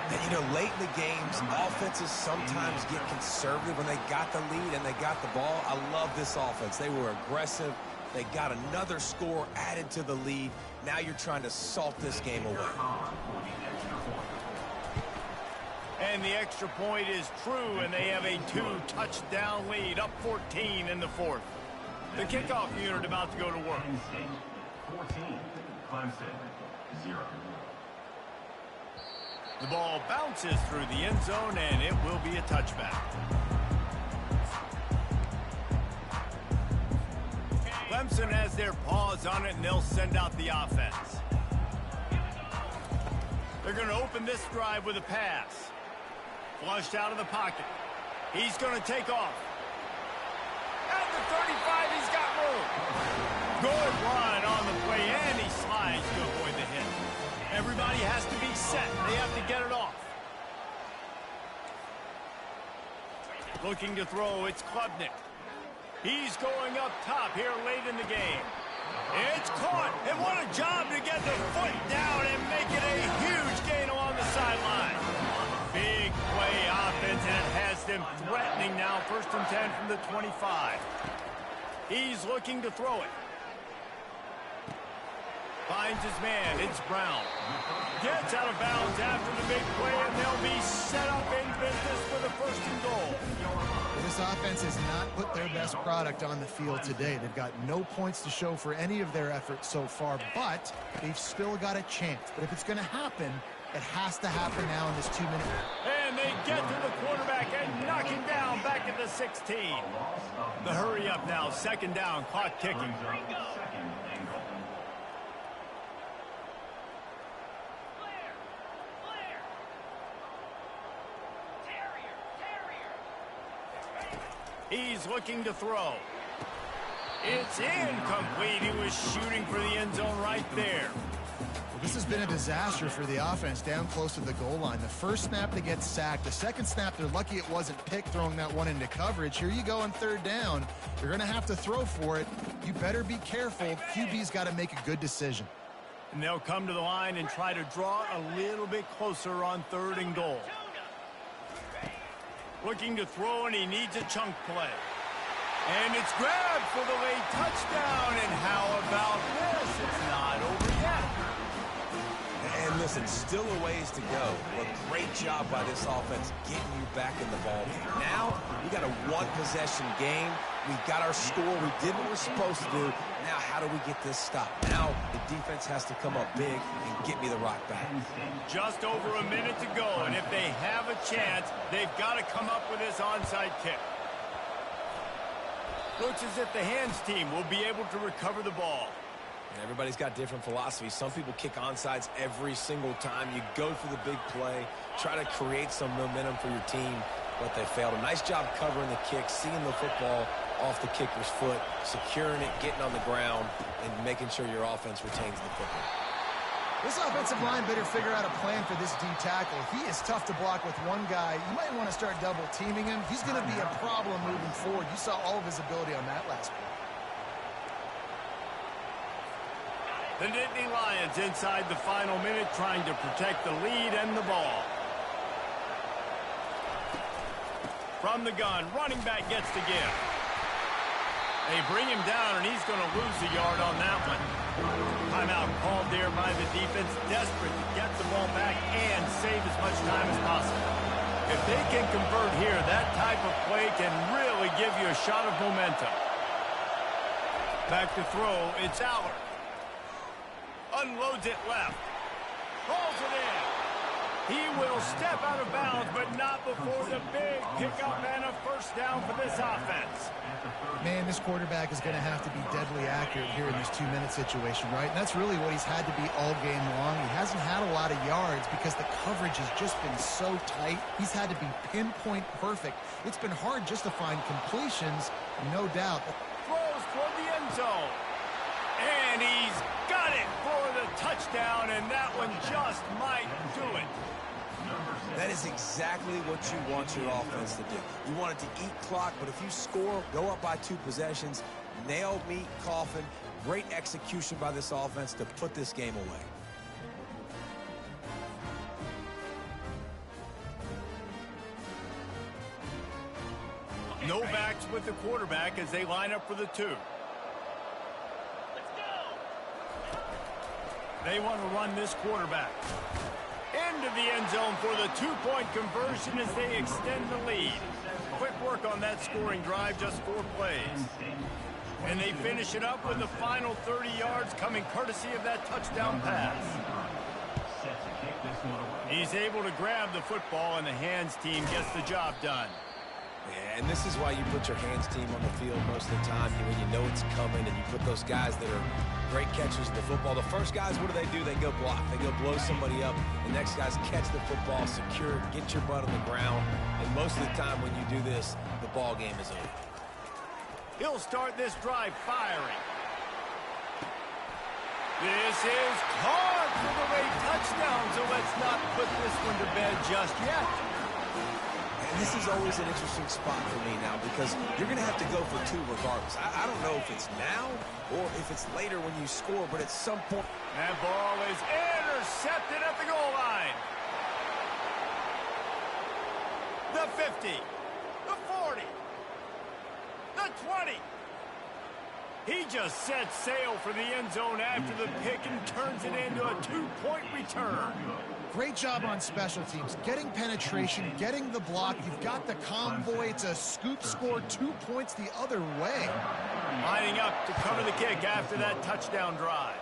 And, you know, late in the games, offenses sometimes get conservative when they got the lead and they got the ball. I love this offense. They were aggressive. They got another score added to the lead. Now you're trying to salt this game away. And the extra point is true, and they have a 2-touchdown lead, up 14 in the 4th. The kickoff unit about to go to work. Penn State 14, Clemson 0. The ball bounces through the end zone, and it will be a touchback. Clemson has their paws on it, and they'll send out the offense. They're going to open this drive with a pass. Flushed out of the pocket. He's going to take off. At the 35, he's got room. Good run on the play, and he slides to avoid the hit. Everybody has to be set. They have to get it off. Looking to throw, it's Klubnik. He's going up top here late in the game. It's caught, and what a job to get the foot down and make it a huge gain along the sideline. Big play offense, and it has them threatening now. 1st and 10 from the 25. He's looking to throw it. Finds his man. It's Brown. Gets out of bounds after the big play, and they'll be set up in business for the 1st and goal. This offense has not put their best product on the field today. They've got no points to show for any of their efforts so far, but they've still got a chance. But if it's going to happen, it has to happen now in this 2-minute. And they get to the quarterback and knock him down back at the 16. The hurry up now. 2nd down. Clock kicking. He's looking to throw. It's incomplete. He was shooting for the end zone right there. Well, this has been a disaster for the offense down close to the goal line. The first snap, they get sacked. The second snap, they're lucky it wasn't picked, throwing that one into coverage. Here you go on 3rd down. You're going to have to throw for it. You better be careful. QB's got to make a good decision. And they'll come to the line and try to draw a little bit closer on 3rd and goal. Looking to throw, and he needs a chunk play. And it's grabbed for the late touchdown. And how about this? It's not over yet. And listen, still a ways to go. But great job by this offense getting you back in the ball game. Now, we got a 1-possession game. We got our score. We did what we're supposed to do. Now, how do we get this stopped? Now, the defense has to come up big and get me the rock back. Just over a minute to go, and if they have a chance, they've got to come up with this onside kick. Looks as if the hands team will be able to recover the ball. And everybody's got different philosophies. Some people kick onside every single time. You go for the big play, try to create some momentum for your team, but they failed. A nice job covering the kick, seeing the football off the kicker's foot, securing it, getting on the ground, and making sure your offense retains the football. This offensive line better figure out a plan for this D tackle. He is tough to block with one guy. You might want to start double teaming him. He's going to be a problem moving forward. You saw all of his ability on that last play. The Nittany Lions inside the final minute trying to protect the lead and the ball. From the gun, running back gets the give. They bring him down, and he's going to lose a yard on that one. Timeout called there by the defense, desperate to get the ball back and save as much time as possible. If they can convert here, that type of play can really give you a shot of momentum. Back to throw, it's Aller. Unloads it left. Rolls it in. He will step out of bounds, but not before the big pickup and a 1st down for this offense. Man, this quarterback is going to have to be deadly accurate here in this 2-minute situation, right? And that's really what he's had to be all game long. He hasn't had a lot of yards because the coverage has just been so tight. He's had to be pinpoint perfect. It's been hard just to find completions, no doubt. Throws toward the end zone. And he's got it for the touchdown, and that one just might do it. That is exactly what you want your offense to do. You want it to eat clock, but if you score, go up by 2 possessions, nail, meet, coffin. Great execution by this offense to put this game away. No backs with the quarterback as they line up for the 2. They want to run this quarterback into the end zone for the 2-point conversion as they extend the lead. Quick work on that scoring drive, just 4 plays. And they finish it up with the final 30 yards coming courtesy of that touchdown pass. He's able to grab the football, and the hands team gets the job done. Yeah, and this is why you put your hands team on the field most of the time when you know it's coming, and you put those guys that are great catchers of the football. The first guys, what do? They go block. They go blow somebody up. The next guys catch the football, secure it, get your butt on the ground. And most of the time when you do this, the ball game is over. He'll start this drive firing. This is caught for the late touchdown, so let's not put this one to bed just yet. And this is always an interesting spot for me now because you're going to have to go for two regardless. I don't know if it's now or if it's later when you score, but at some point. That ball is intercepted at the goal line. The 50, the 40, the 20. He just set sail for the end zone after the pick and turns it into a 2-point return. Great job on special teams, getting penetration, getting the block. You've got the convoy. It's a scoop score, 2 points the other way. Lining up to cover the kick after that touchdown drive.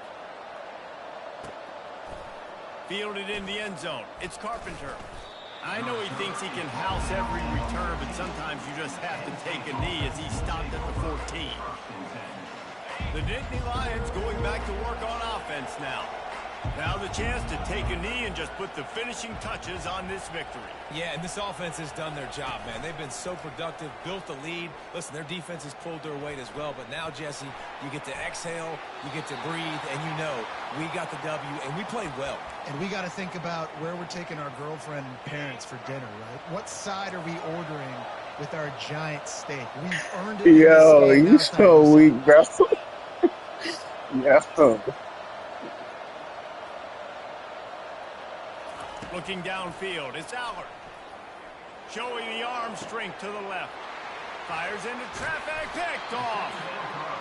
Fielded in the end zone. It's Carpenter. I know he thinks he can house every return, but sometimes you just have to take a knee as he stopped at the 14. The Nittany Lions going back to work on offense now. Now the chance to take a knee and just put the finishing touches on this victory. Yeah, and this offense has done their job, man. They've been so productive, built the lead. Listen, their defense has pulled their weight as well. But now, Jesse, you get to exhale, you get to breathe, and you know we got the W, and we played well. And we got to think about where we're taking our girlfriend and parents for dinner, right? What side are we ordering with our giant steak? We've earned it. Yo, you so weak, bro. Yeah. Looking downfield, it's Aller. Showing the arm strength to the left. Fires into traffic, picked off.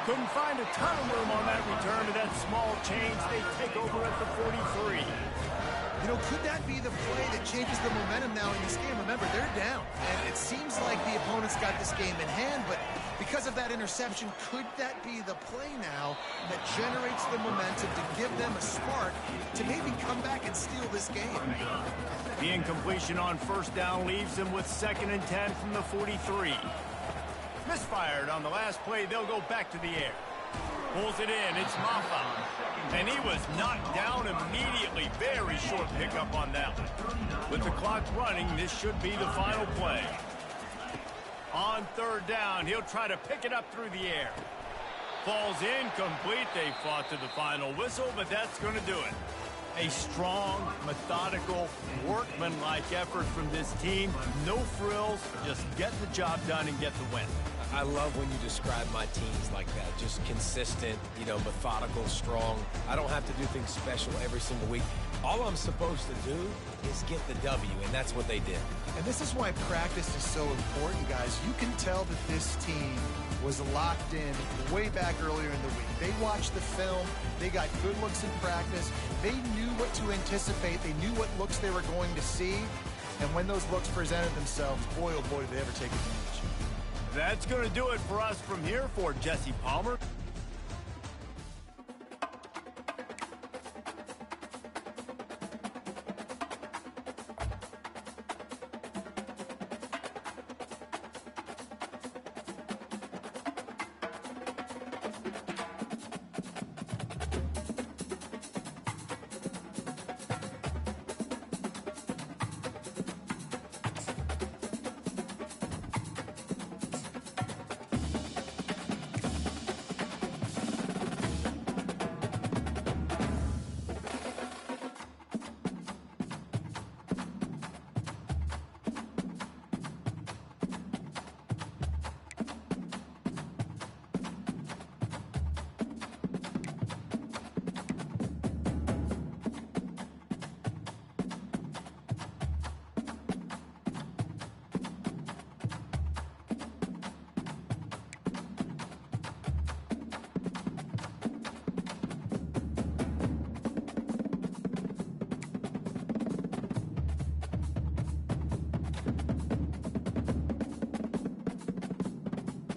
Couldn't find a ton of room on that return to that small change. They take over at the 43. You know, could that be the play that changes the momentum now in this game? Remember, they're down, and it seems like the opponent's got this game in hand, but because of that interception, could that be the play now that generates the momentum to give them a spark to maybe come back and steal this game? The incompletion on first down leaves them with 2nd and 10 from the 43. Misfired on the last play, they'll go back to the air. Pulls it in, it's Maffa. And he was knocked down immediately. Very short pickup on that one. With the clock running, this should be the final play. On 3rd down, he'll try to pick it up through the air. Falls incomplete. They fought to the final whistle, but that's going to do it. A strong, methodical, workmanlike effort from this team. No frills, just get the job done and get the win. I love when you describe my teams like that. Just consistent, you know, methodical, strong. I don't have to do things special every single week. All I'm supposed to do is get the W, and that's what they did. And this is why practice is so important, guys. You can tell that this team was locked in way back earlier in the week. They watched the film. They got good looks in practice. They knew what to anticipate. They knew what looks they were going to see. And when those looks presented themselves, boy, oh boy, did they ever take advantage. That's going to do it for us from here. For Jesse Palmer,